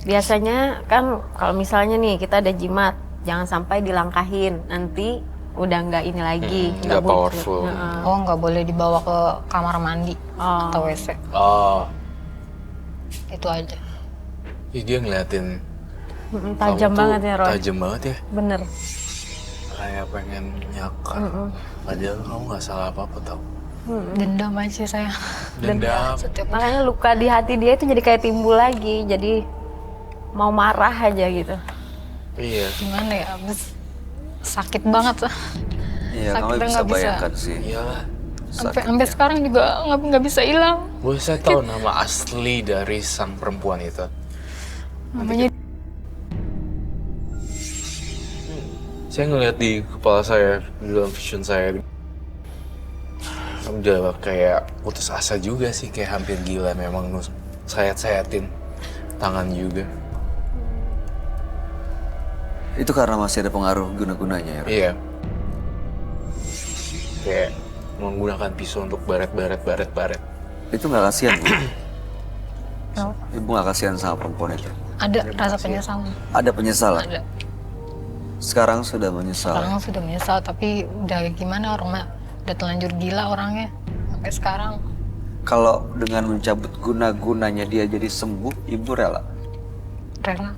Biasanya kan kalau misalnya nih kita ada jimat, jangan sampai dilangkahin, nanti udah nggak ini lagi, nggak buncit. powerful. Heeh. Oh, nggak boleh dibawa ke kamar mandi Oh. atau WC. Oh, Itu aja. Ih, dia ngeliatin Tajam kamu tuh banget ya, Roy. Tajam banget ya. Bener. Kayak pengen nyakar. Padahal kamu nggak salah apa-apa tau. Dendam aja saya. Dendam. Setiap Makanya luka di hati dia itu jadi kayak timbul lagi, jadi mau marah aja gitu. Iya. gimana ya, abis sakit banget lah. Iya, Sakitnya kamu bisa nggak bisa. bayangkan sih. Iyalah. Sampai sekarang juga nggak bisa hilang. Boleh saya tahu nama asli dari sang perempuan itu? Namanya Saya ngeliat di kepala saya, di dalam vision saya, udah kayak putus asa juga sih, kayak hampir gila memang sayat-sayatin tangan juga. Itu karena masih ada pengaruh guna-gunanya ya, Roy? Iya. Kayak menggunakan pisau untuk baret. Itu nggak kasihan, Bu? Ibu nggak kasihan sama perempuan itu? ada rasa penyesalan. Ada penyesalan? Ada. Sekarang sudah menyesal. Sekarang sudah menyesal, tapi udah gimana, orang udah terlanjur gila orangnya sampai sekarang. Kalau dengan mencabut guna-gunanya dia jadi sembuh, Ibu rela? Rela.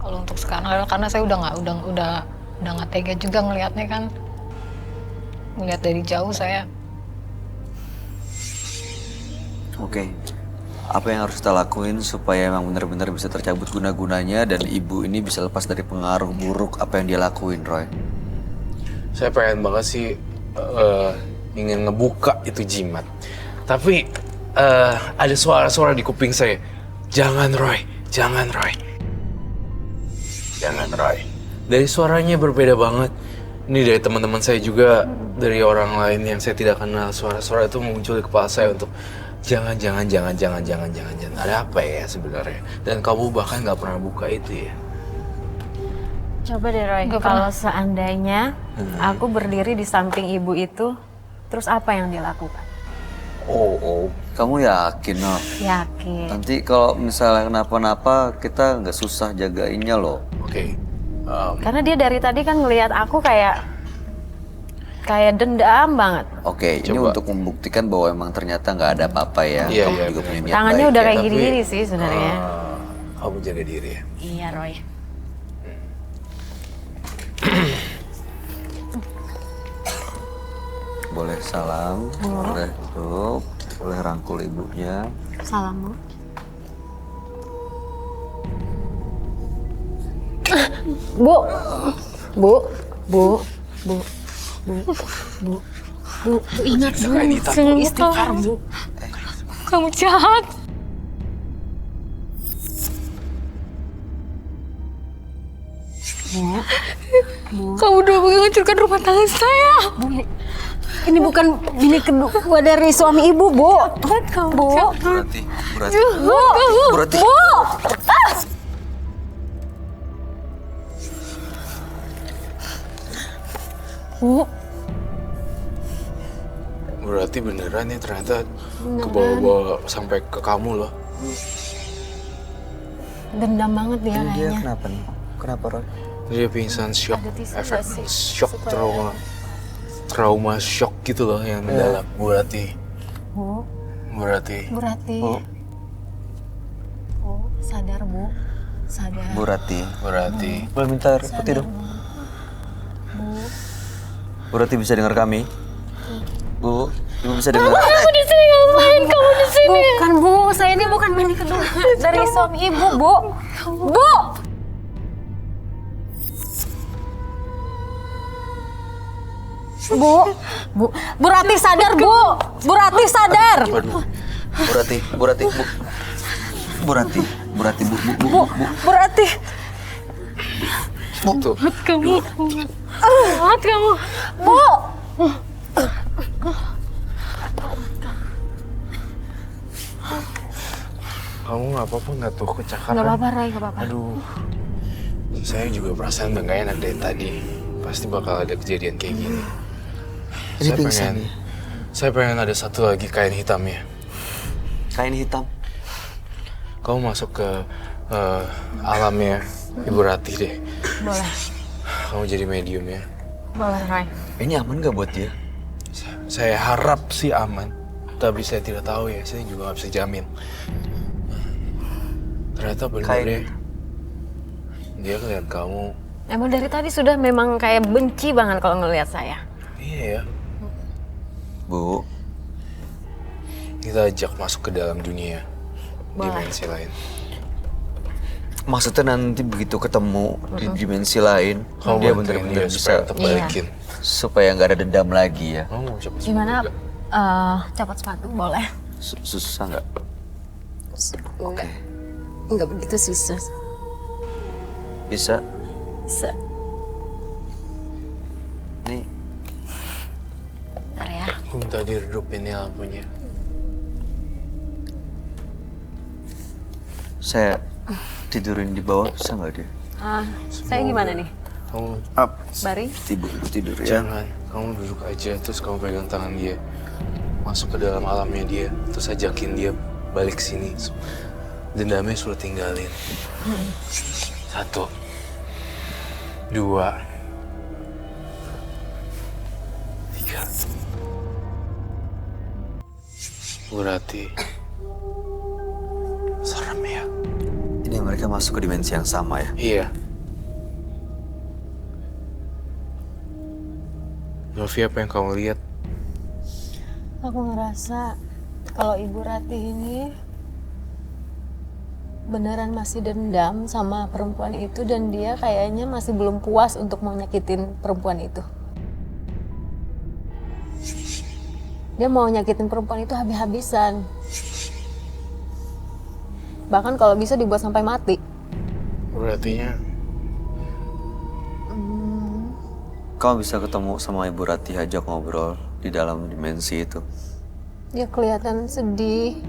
Kalau untuk sekarang rela, karena saya udah nggak tega juga ngelihatnya kan. Ngelihat dari jauh saya. Oke. Apa yang harus kita lakuin supaya emang benar-benar bisa tercabut guna-gunanya dan ibu ini bisa lepas dari pengaruh buruk apa yang dia lakuin, Roy? Saya pengen banget sih ingin ngebuka itu jimat. Tapi ada suara-suara di kuping saya. Jangan Roy, jangan Roy. Jangan Roy. Dari suaranya berbeda banget. Ini dari teman-teman saya juga, dari orang lain yang saya tidak kenal. Suara-suara itu muncul di kepala saya untuk jangan. Ada apa ya sebenarnya? Dan kamu bahkan nggak pernah buka itu ya? Coba deh, Roy, Nggak kalau seandainya aku berdiri di samping ibu itu, terus apa yang dia lakukan? Oh. Kamu yakin, no? Yakin. Nanti kalau misalnya kenapa-napa, kita nggak susah jagainnya loh. Oke. Karena dia dari tadi kan ngelihat aku kayak dendam banget. Oke, ini Coba. untuk membuktikan bahwa emang ternyata nggak ada apa-apa ya. Iya, Kamu iya, juga benar. punya niat Tangannya baik udah ya. kayak Tapi, gini-gini sih sebenarnya. Kamu jaga diri ya. Iya, Roy. Boleh salam, boleh peluk, boleh rangkul ibunya. Salam, Bu. Bu. Bu, ingat Bu, selalu istighfar, Bu. Kamu jahat. Kamu udah menghancurkan rumah tangga saya. Ini bukan bini kedua dari suami ibu, Bu. Bu. Berarti, Bu. berarti. Bu. Bu, Berarti beneran ya ternyata ke bawah-bawah sampai ke kamu loh. dendam banget dia Ini dia kayaknya. kenapa nih? Kenapa Roy? Dia pingsan shock, Ada tisu efek nggak sih? shock, trauma shock gitu loh yang mendalam. Berarti, Bu, berarti. Bu Rati. Bu. Bu, sadar Bu. Sadar. Bu Rati. Berarti. Boleh minta air putih dong? Bu Rati bisa dengar kami? Bu, Ibu bisa dengar? Kamu di sini ngapain? Kamu di sini? Bukan Bu, saya ini bukan mani kedua dari suami Ibu, Bu. Bu. Bu Rati sadar Bu, Bu Rati sadar. Waduh. Bu Rati, Bu Rati, Bu. Bu Rati, Bu Rati, Bu, Bu, Bu, Bu. Bu Rati. Tuh. Kamu, kuat kamu. Bu. Kamu nggak apa-apa nggak tuh kecakaran? Gak apa-apa Ray, gak apa-apa. Aduh. Saya juga perasaan udah nggak enak dari tadi. Pasti bakal ada kejadian kayak gini. Ini pingsan. Saya pengen ada satu lagi kain hitamnya. Kain hitam. Kamu masuk ke alamnya Ibu Rati deh. Boleh, Kamu jadi medium ya. boleh Ray. Ini aman gak buat dia? Saya harap sih aman. Tapi saya tidak tahu ya. Saya juga nggak bisa jamin. Ternyata benar Kain. ya. Dia ngeliat kamu. Emang dari tadi sudah memang kayak benci banget kalau ngelihat saya. Iya ya. Bu, Kita ajak masuk ke dalam dunia. Boleh. Dimensi lain. maksudnya nanti begitu ketemu di dimensi lain, Kamu dia bantuin bener-bener dia supaya bisa tetap balikin. supaya nggak ada dendam lagi ya. Kamu mau cepet Gimana? Copot sepatu boleh? Susah nggak? Enggak. Enggak begitu susah. Bisa? Bisa. Nih, Bentar ya. Aku minta diredupin ya lampunya. saya tidurin di bawah bisa nggak dia? Saya gimana nih? Kamu Up. Baring? Tidur ya. jangan. Kamu duduk aja terus kamu pegang tangan dia. Masuk ke dalam alamnya dia. Terus ajakin dia balik sini. Dendamnya suruh tinggalin. 1, 2, 3. Bu Rati. Serem ya? Ini mereka masuk ke dimensi yang sama ya. Iya. Novi, apa yang kamu lihat? Aku ngerasa kalau Ibu Rati ini beneran masih dendam sama perempuan itu dan dia kayaknya masih belum puas untuk mau nyakitin perempuan itu. Dia mau nyakitin perempuan itu habis-habisan. Bahkan kalau bisa dibuat sampai mati. Berartinya Kamu bisa ketemu sama Ibu Rati, ajak ngobrol di dalam dimensi itu. Dia kelihatan sedih,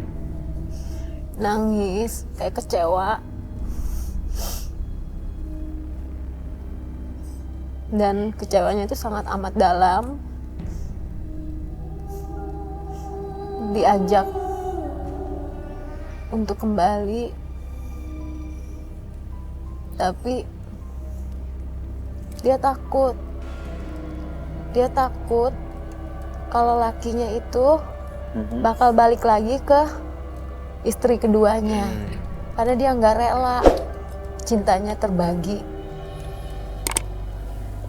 nangis, kayak kecewa. Dan kecewanya itu sangat amat dalam. Diajak untuk kembali. Tapi dia takut. Dia takut kalau lakinya itu bakal balik lagi ke istri keduanya. Karena dia nggak rela cintanya terbagi.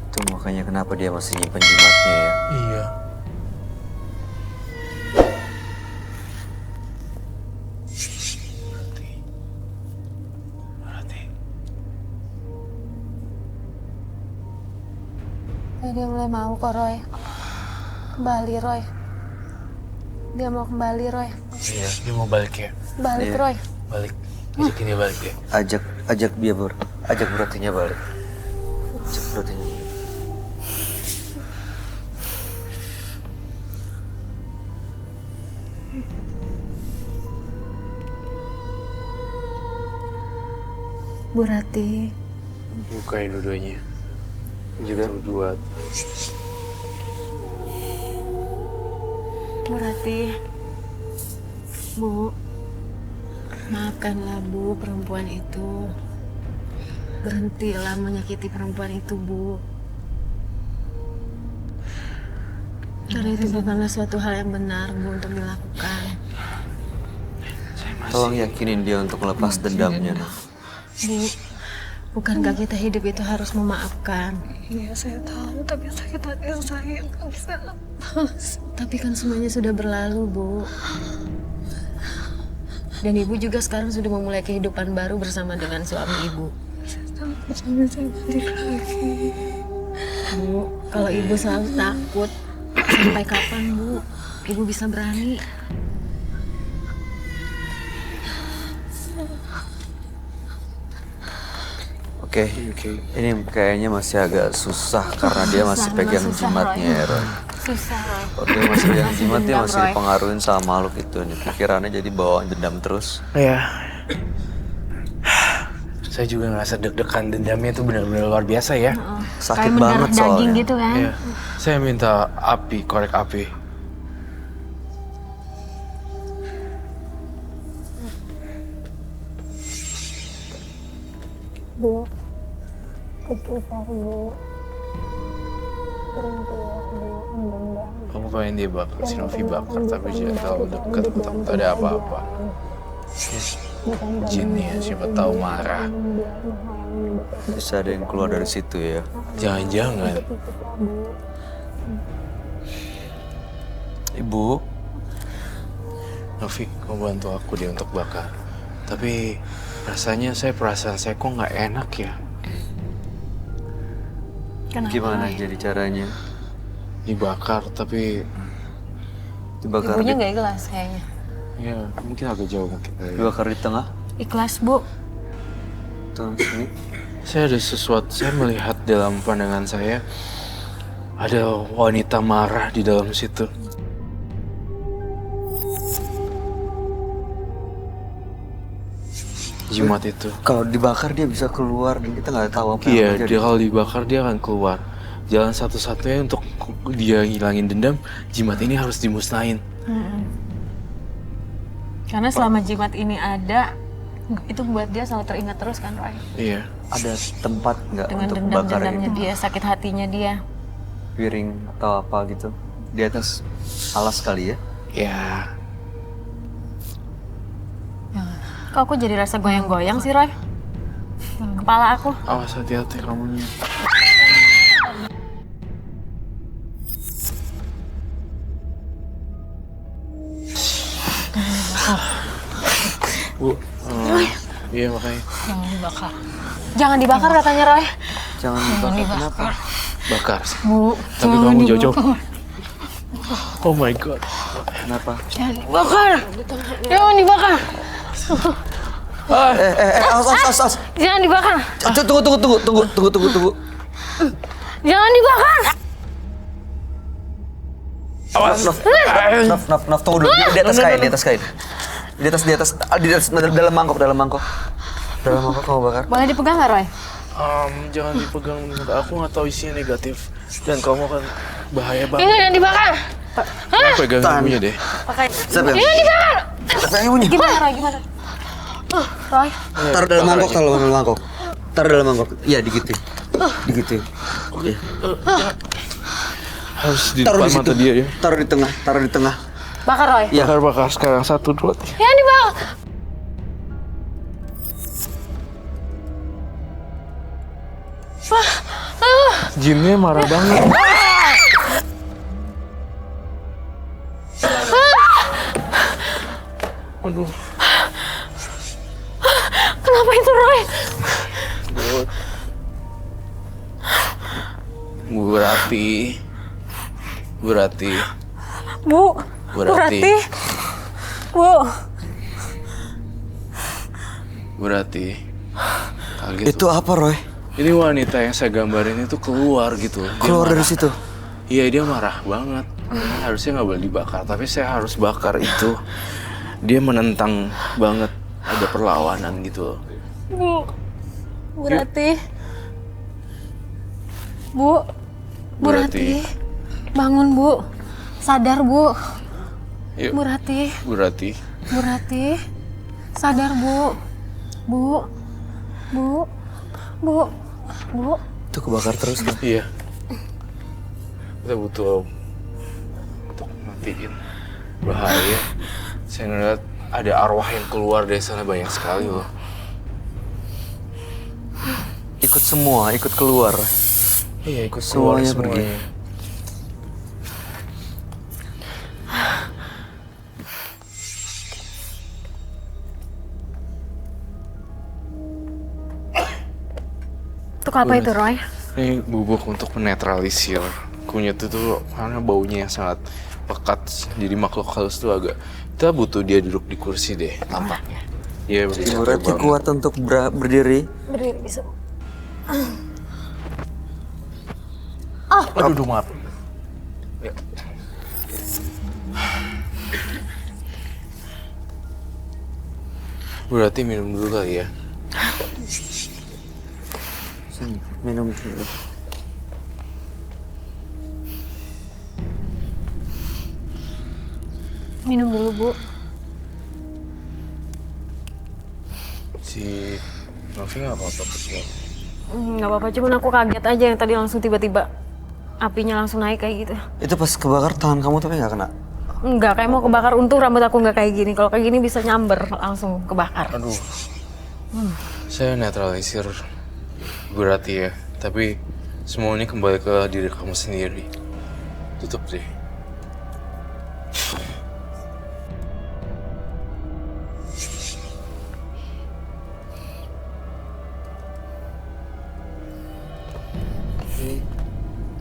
Itu makanya kenapa dia masih nyimpen jimatnya ya. iya. Berarti Dia mulai mau kok Roy. Kembali Roy. Dia mau kembali Roy. iya, dia mau balik ya. Balik Iya. Roy. Balik. Ajakin dia balik ya. Ajak dia ajak Bu Ratinya balik. Ajak Bu Ratinya balik. Bu Rati. Bukain dua-duanya. Juga berdua. Bu Ratih, Bu, maafkanlah Bu perempuan itu. Berhentilah menyakiti perempuan itu, Bu. Karena itu bukanlah suatu hal yang benar, Bu, untuk dilakukan. Tolong yakinin dia untuk melepas dendamnya. Noh. Bu, bukankah kita hidup itu harus memaafkan? Iya, saya tahu, tapi sakit hati saya nggak bisa lepas. Tapi kan semuanya sudah berlalu, Bu. Dan Ibu juga sekarang sudah memulai kehidupan baru bersama dengan suami Ibu. Saya bisa balik lagi. Bu, kalau Ibu selalu takut, sampai kapan, Bu? Ibu bisa berani? Oke, ini kayaknya masih agak susah karena dia masih pegang susah, jimatnya Roy. ya, Roy. Susah, Roy. Oke, masih pegang jimat, dia dendam, masih Roy. dipengaruhin sama makhluk itu nih. Pikirannya jadi bawaan dendam terus. Iya. Saya juga ngerasa deg-degan, dendamnya itu benar-benar luar biasa ya. Sakit Kayak mendarah banget daging soalnya. gitu kan? Iya. Saya minta api, korek api. Bu, ketusah Bu. Berhentilah Bu, mendendam. Aku pengen dia bakar, si Novi bakar, tapi jangan terlalu dekat, takut ada apa-apa. Jinnya siapa tahu marah. Bisa ada yang keluar dari situ ya. Jangan-jangan. Ibu, Novi, kamu bantu aku dia untuk bakar. Tapi perasaan saya kok nggak enak ya. Kenapa, gimana Roy? jadi caranya? Dibakar, tapi Dibakar Ibunya di, nggak ikhlas kayaknya. ya mungkin agak jauh mungkin. dibakar di tengah. Ikhlas, Bu. Tuh, sini. Saya ada sesuatu, saya melihat dalam pandangan saya ada wanita marah di dalam situ. Jimat itu. Kalau dibakar dia bisa keluar dan kita nggak tahu apa yang Iya, terjadi. dia kalau dibakar dia akan keluar. Jalan satu-satunya untuk dia ngilangin dendam, jimat ini harus dimusnahin. Karena selama jimat ini ada, itu buat dia selalu teringat terus kan, Roy? Iya. Ada tempat nggak Dengan untuk dendam-dendamnya bakar dia, sakit hatinya dia. piring atau apa gitu di atas alas kali ya? Ya. Kok aku jadi rasa goyang-goyang sih, Roy? Kepala aku. Awas hati-hati kamunya. Bu, iya makanya Jangan dibakar. Jangan dibakar katanya, Roy. Jangan dibakar. Kenapa? bakar. Bu, Tapi kamu jauh-jauh. Oh my god. Kenapa? jangan dibakar. Jangan dibakar. Awas. Jangan dibakar. Tunggu. Jangan dibakar. Awas. Naf, tunggu dulu. Di atas kain. Di atas dalam mangkok. Dalam mangkok kamu bakar. Boleh dipegang nggak, Roy? Jangan dipegang, aku nggak tahu isinya negatif dan kamu akan bahaya Ini banget. jangan dibakar. Kamu pegang ibunya deh. Siapa yang? Jangan dibakar. Siapa yang ibunya? Gimana, Roy? Gimana? Roy, Taruh dalam mangkok. Taruh dalam mangkok. Iya, digituin. Iya. Harus di Taruh depan di mata situ. dia ya. Taruh di tengah. bakar, Roy. Iya. Bakar sekarang 1, 2, 3. Jangan dibakar. Jinnya marah banget. Aduh. Kenapa itu, Roy? Bu Rati. Bu, Bu Rati. Bu Rati. Kaget. Itu apa, Roy? Ini wanita yang saya gambarin itu keluar gitu. Dia Keluar dari marah. situ. Iya, dia marah banget. Harusnya nggak boleh dibakar, tapi saya harus bakar itu. Dia menentang banget, ada perlawanan gitu. Bu Rati. Bu Bu Rati. Rati. Bangun, Bu. Sadar, Bu. Yuk. Bu Rati, Bu Rati. Bu Rati, sadar Bu, Bu, Bu, Bu, Bu. Itu kebakar terus kan? Iya. Kita butuh untuk matiin. Bahaya. Saya ngeliat ada arwah yang keluar dari sana banyak sekali loh. Ikut semua, ikut keluar. Iya, ikut keluar Semuanya pergi. Untuk apa itu, Roy? Ini bubuk untuk menetralisir kunyit itu karena baunya yang sangat pekat. Jadi makhluk halus tuh agak, kita butuh dia duduk di kursi deh tampaknya. Iya, Ibu Rati kuat untuk berdiri. Berdiri bisa. Aduh, maaf. Ya. Berarti minum dulu kali ya. Sini, minum dulu. Minum dulu, Bu. Si Novi nggak apa-apa kecil. Nggak apa-apa, cuman aku kaget aja yang tadi langsung tiba-tiba apinya langsung naik kayak gitu. Itu pas kebakar tangan kamu tapi nggak kena? Enggak, kayak mau kebakar. Untung rambut aku nggak kayak gini. Kalau kayak gini bisa nyamber langsung kebakar. Aduh. Saya netralisir berarti ya. Tapi semua ini kembali ke diri kamu sendiri. Tutup deh.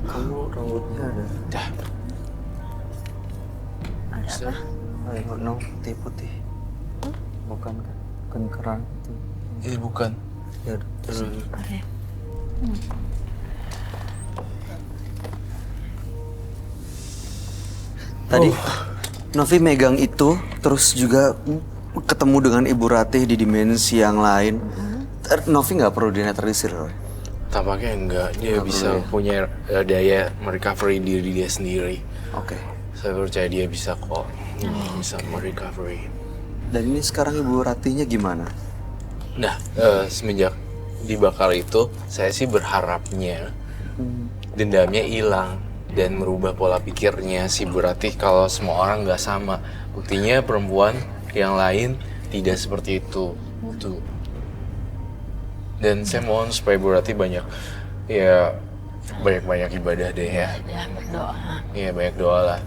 Kamu rambutnya ada. Dah. Ada apa? I don't know, putih-putih. Bukan kan? Bukan kerang itu. Ini bukan. Ya udah, terus. Oke. Tadi Novi megang itu, terus juga ketemu dengan Ibu Ratih di dimensi yang lain. Novi nggak perlu dinetralisir, Roy. Tampaknya enggak. Dia bisa punya daya merecovery diri dia sendiri. Oke. Saya percaya dia bisa kok. Bisa merecovery. Dan ini sekarang Ibu Ratihnya gimana? Nah, semenjak dibakar itu, saya sih berharapnya dendamnya hilang dan merubah pola pikirnya si Bu Ratih kalau semua orang nggak sama. Buktinya perempuan yang lain tidak seperti itu. Tuh. Dan saya mohon supaya Bu Ratih banyak ibadah deh ya. Ya, berdoa. Iya, banyak doa lah.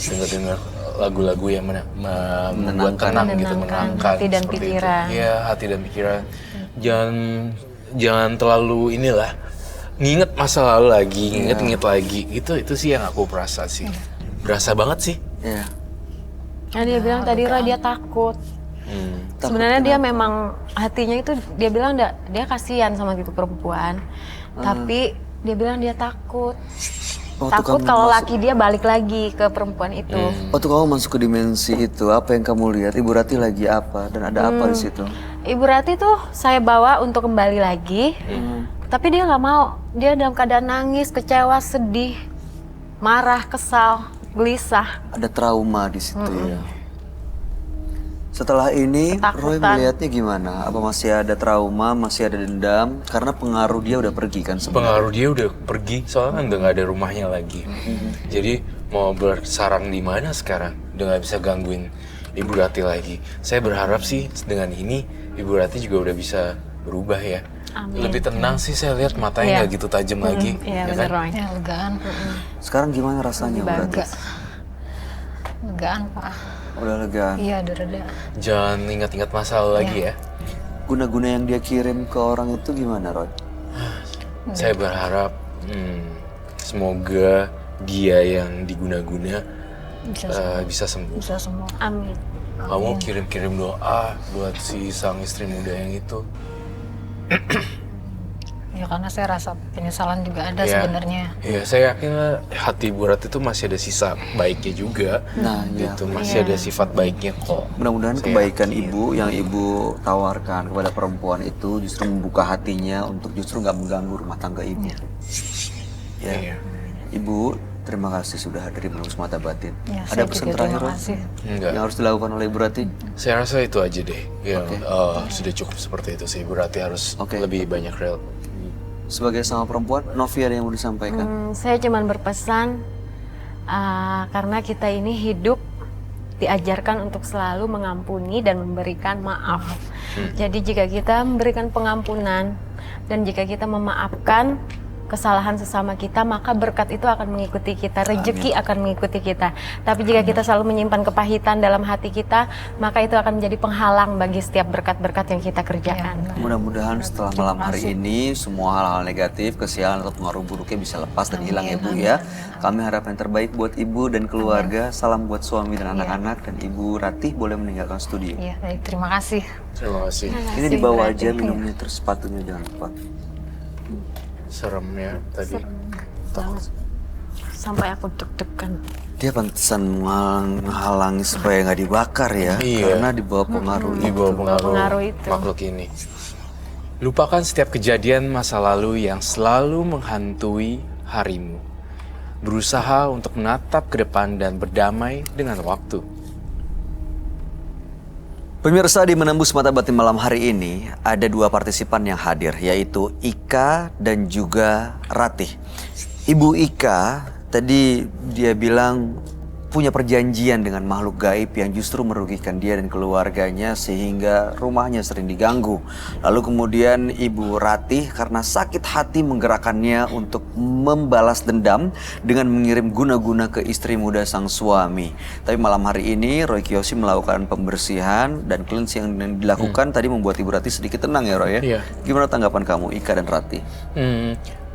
Dengar lagu-lagu yang membuat tenang gitu, Menenangkan menenangkan hati dan seperti itu. pikiran. Iya, hati dan pikiran. Jangan terlalu inilah nginget masa lalu lagi, nginget lagi. Itu sih yang aku perasa sih. Berasa banget sih. Iya. Nah, dia bilang tadi Roy dia takut. Sebenarnya dia memang hatinya itu dia bilang dia kasihan sama gitu perempuan. Tapi dia bilang dia takut. Waktu Takut kamu kalau masuk- laki dia balik lagi ke perempuan itu. Waktu kamu masuk ke dimensi itu, apa yang kamu lihat? Ibu Ratih lagi apa? Dan ada apa di situ? Ibu Rati tuh saya bawa untuk kembali lagi. Tapi dia nggak mau. Dia dalam keadaan nangis, kecewa, sedih, marah, kesal, gelisah. Ada trauma di situ ya. Setelah ini, Roy Ketakutan. melihatnya gimana? Apa masih ada trauma, masih ada dendam? Karena pengaruh dia udah pergi kan sebenarnya. Pengaruh dia udah pergi, soalnya kan udah nggak ada rumahnya lagi. Jadi mau bersarang di mana sekarang? Udah nggak bisa gangguin Ibu Ratih lagi. Saya berharap sih dengan ini Ibu Ratih juga udah bisa berubah ya. Amin. Lebih tenang sih, saya lihat matanya nggak gitu tajam lagi. Iya ya bener kan? Roy. Ya legaan, Sekarang gimana rasanya, Bu Ratih? lega. Legaan Pak. Udah lega. Iya udah reda. Jangan ingat-ingat masa lalu lagi ya. Guna-guna yang dia kirim ke orang itu gimana, Roy? Saya berharap semoga dia yang diguna-guna bisa sembuh. Bisa semua. Amin. Kamu kirim-kirim doa buat si sang istri muda yang itu. Ya karena saya rasa penyesalan juga ada Ya. sebenarnya. Ya, saya yakin lah hati Bu Ratih itu masih ada sisa baiknya juga. Nah, iya. Gitu, masih ada sifat baiknya kok. Mudah-mudahan Saya kebaikan yakin. ibu yang ibu tawarkan kepada perempuan itu justru membuka hatinya untuk justru nggak mengganggu rumah tangga ibu. Ya. Iya. Ibu, Terima kasih sudah hadir di Menembus Mata Batin. Ya, Ada saya pesan juga terakhir terima Roy, kasih. Enggak. yang harus dilakukan oleh Ibu Ratih? Saya rasa itu aja deh. Sudah cukup seperti itu sih. Berarti harus Oke. lebih banyak rel. Sebagai sama perempuan, Novi ada yang mau disampaikan? Saya cuma berpesan karena kita ini hidup diajarkan untuk selalu mengampuni dan memberikan maaf. Jadi jika kita memberikan pengampunan dan jika kita memaafkan kesalahan sesama kita, maka berkat itu akan mengikuti kita, rezeki akan mengikuti kita. Tapi jika kita selalu menyimpan kepahitan dalam hati kita, maka itu akan menjadi penghalang bagi setiap berkat-berkat yang kita kerjakan. Mudah-mudahan setelah malam hari ini semua hal-hal negatif, kesialan atau pengaruh buruknya bisa lepas dan hilang ya Bu ya. Kami harap yang terbaik buat Ibu dan keluarga. Salam buat suami dan anak-anak, dan Ibu Ratih boleh meninggalkan studio. Iya, baik, terima kasih. Terima kasih. Ini dibawa aja minumnya, terus sepatunya jangan lupa. Serem ya tadi. Sampai aku deg-degan. Dia pantesan menghalangi supaya nggak dibakar ya, Iya. karena di bawah pengaruh Di bawah pengaruh itu. makhluk ini. Lupakan setiap kejadian masa lalu yang selalu menghantui harimu. Berusaha untuk menatap ke depan dan berdamai dengan waktu. Pemirsa, di Menembus Mata Batin malam hari ini ada dua partisipan yang hadir, yaitu Ika dan juga Ratih. Ibu Ika tadi dia bilang punya perjanjian dengan makhluk gaib yang justru merugikan dia dan keluarganya sehingga rumahnya sering diganggu. Lalu kemudian Ibu Ratih karena sakit hati menggerakkannya untuk membalas dendam dengan mengirim guna-guna ke istri muda sang suami. Tapi malam hari ini Roy Kiyoshi melakukan pembersihan dan cleanse yang dilakukan tadi membuat Ibu Ratih sedikit tenang ya Roy ya. Iya. Gimana tanggapan kamu Ika dan Ratih?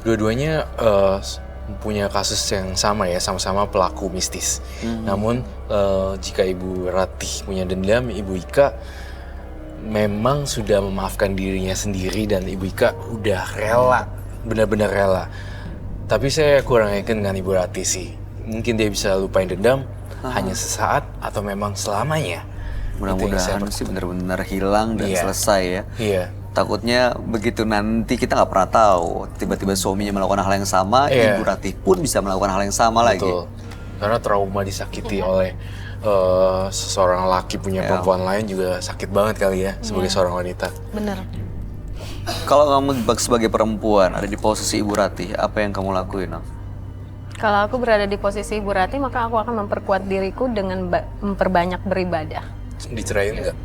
Dua-duanya punya kasus yang sama ya, sama-sama pelaku mistis. Namun jika Ibu Ratih punya dendam, Ibu Ika memang sudah memaafkan dirinya sendiri dan Ibu Ika udah rela, benar-benar rela. Tapi saya kurang yakin dengan Ibu Ratih sih. Mungkin dia bisa lupain dendam hanya sesaat atau memang selamanya. Mudah-mudahan sih benar-benar hilang dan Iya. selesai ya. Iya. Takutnya begitu nanti kita nggak pernah tahu, tiba-tiba suaminya melakukan hal yang sama, Iya. Ibu Ratih pun bisa melakukan hal yang sama lagi. Betul. Karena trauma disakiti oleh seseorang laki punya perempuan lain juga sakit banget kali ya sebagai seorang wanita. Bener. Kalau kamu sebagai perempuan ada di posisi Ibu Ratih, apa yang kamu lakuin? Naf? Kalau aku berada di posisi Ibu Ratih, maka aku akan memperkuat diriku dengan memperbanyak beribadah. Dicerain nggak?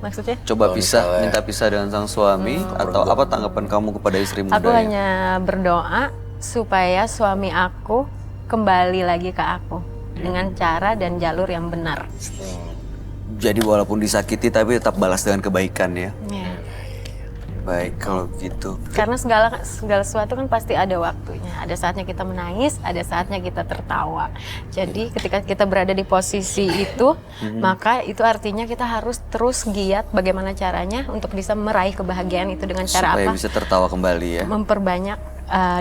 Maksudnya? Coba Kalau pisah, misalnya- minta pisah dengan sang suami, atau apa tanggapan kamu kepada istri muda? Aku hanya berdoa supaya suami aku kembali lagi ke aku dengan cara dan jalur yang benar. Jadi walaupun disakiti tapi tetap balas dengan kebaikan ya. Ya. Baik kalau gitu. Karena segala sesuatu kan pasti ada waktunya. Ada saatnya kita menangis, ada saatnya kita tertawa. Jadi ketika kita berada di posisi itu, maka itu artinya kita harus terus giat bagaimana caranya untuk bisa meraih kebahagiaan itu dengan cara Supaya apa? bisa tertawa kembali ya. Memperbanyak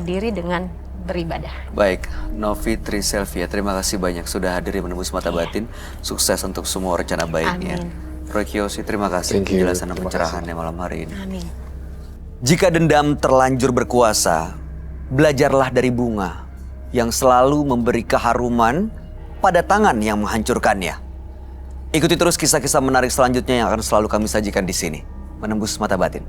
diri dengan beribadah. Baik, Novi Triselvia, terima kasih banyak sudah hadir di Menembus Mata Batin. Sukses untuk semua rencana baiknya. Amin. Roy Kiyoshi, terima kasih Thank you. penjelasan dan Terima pencerahannya malam hari ini. Amin. Jika dendam terlanjur berkuasa, belajarlah dari bunga yang selalu memberi keharuman pada tangan yang menghancurkannya. Ikuti terus kisah-kisah menarik selanjutnya yang akan selalu kami sajikan di sini. Menembus Mata Batin.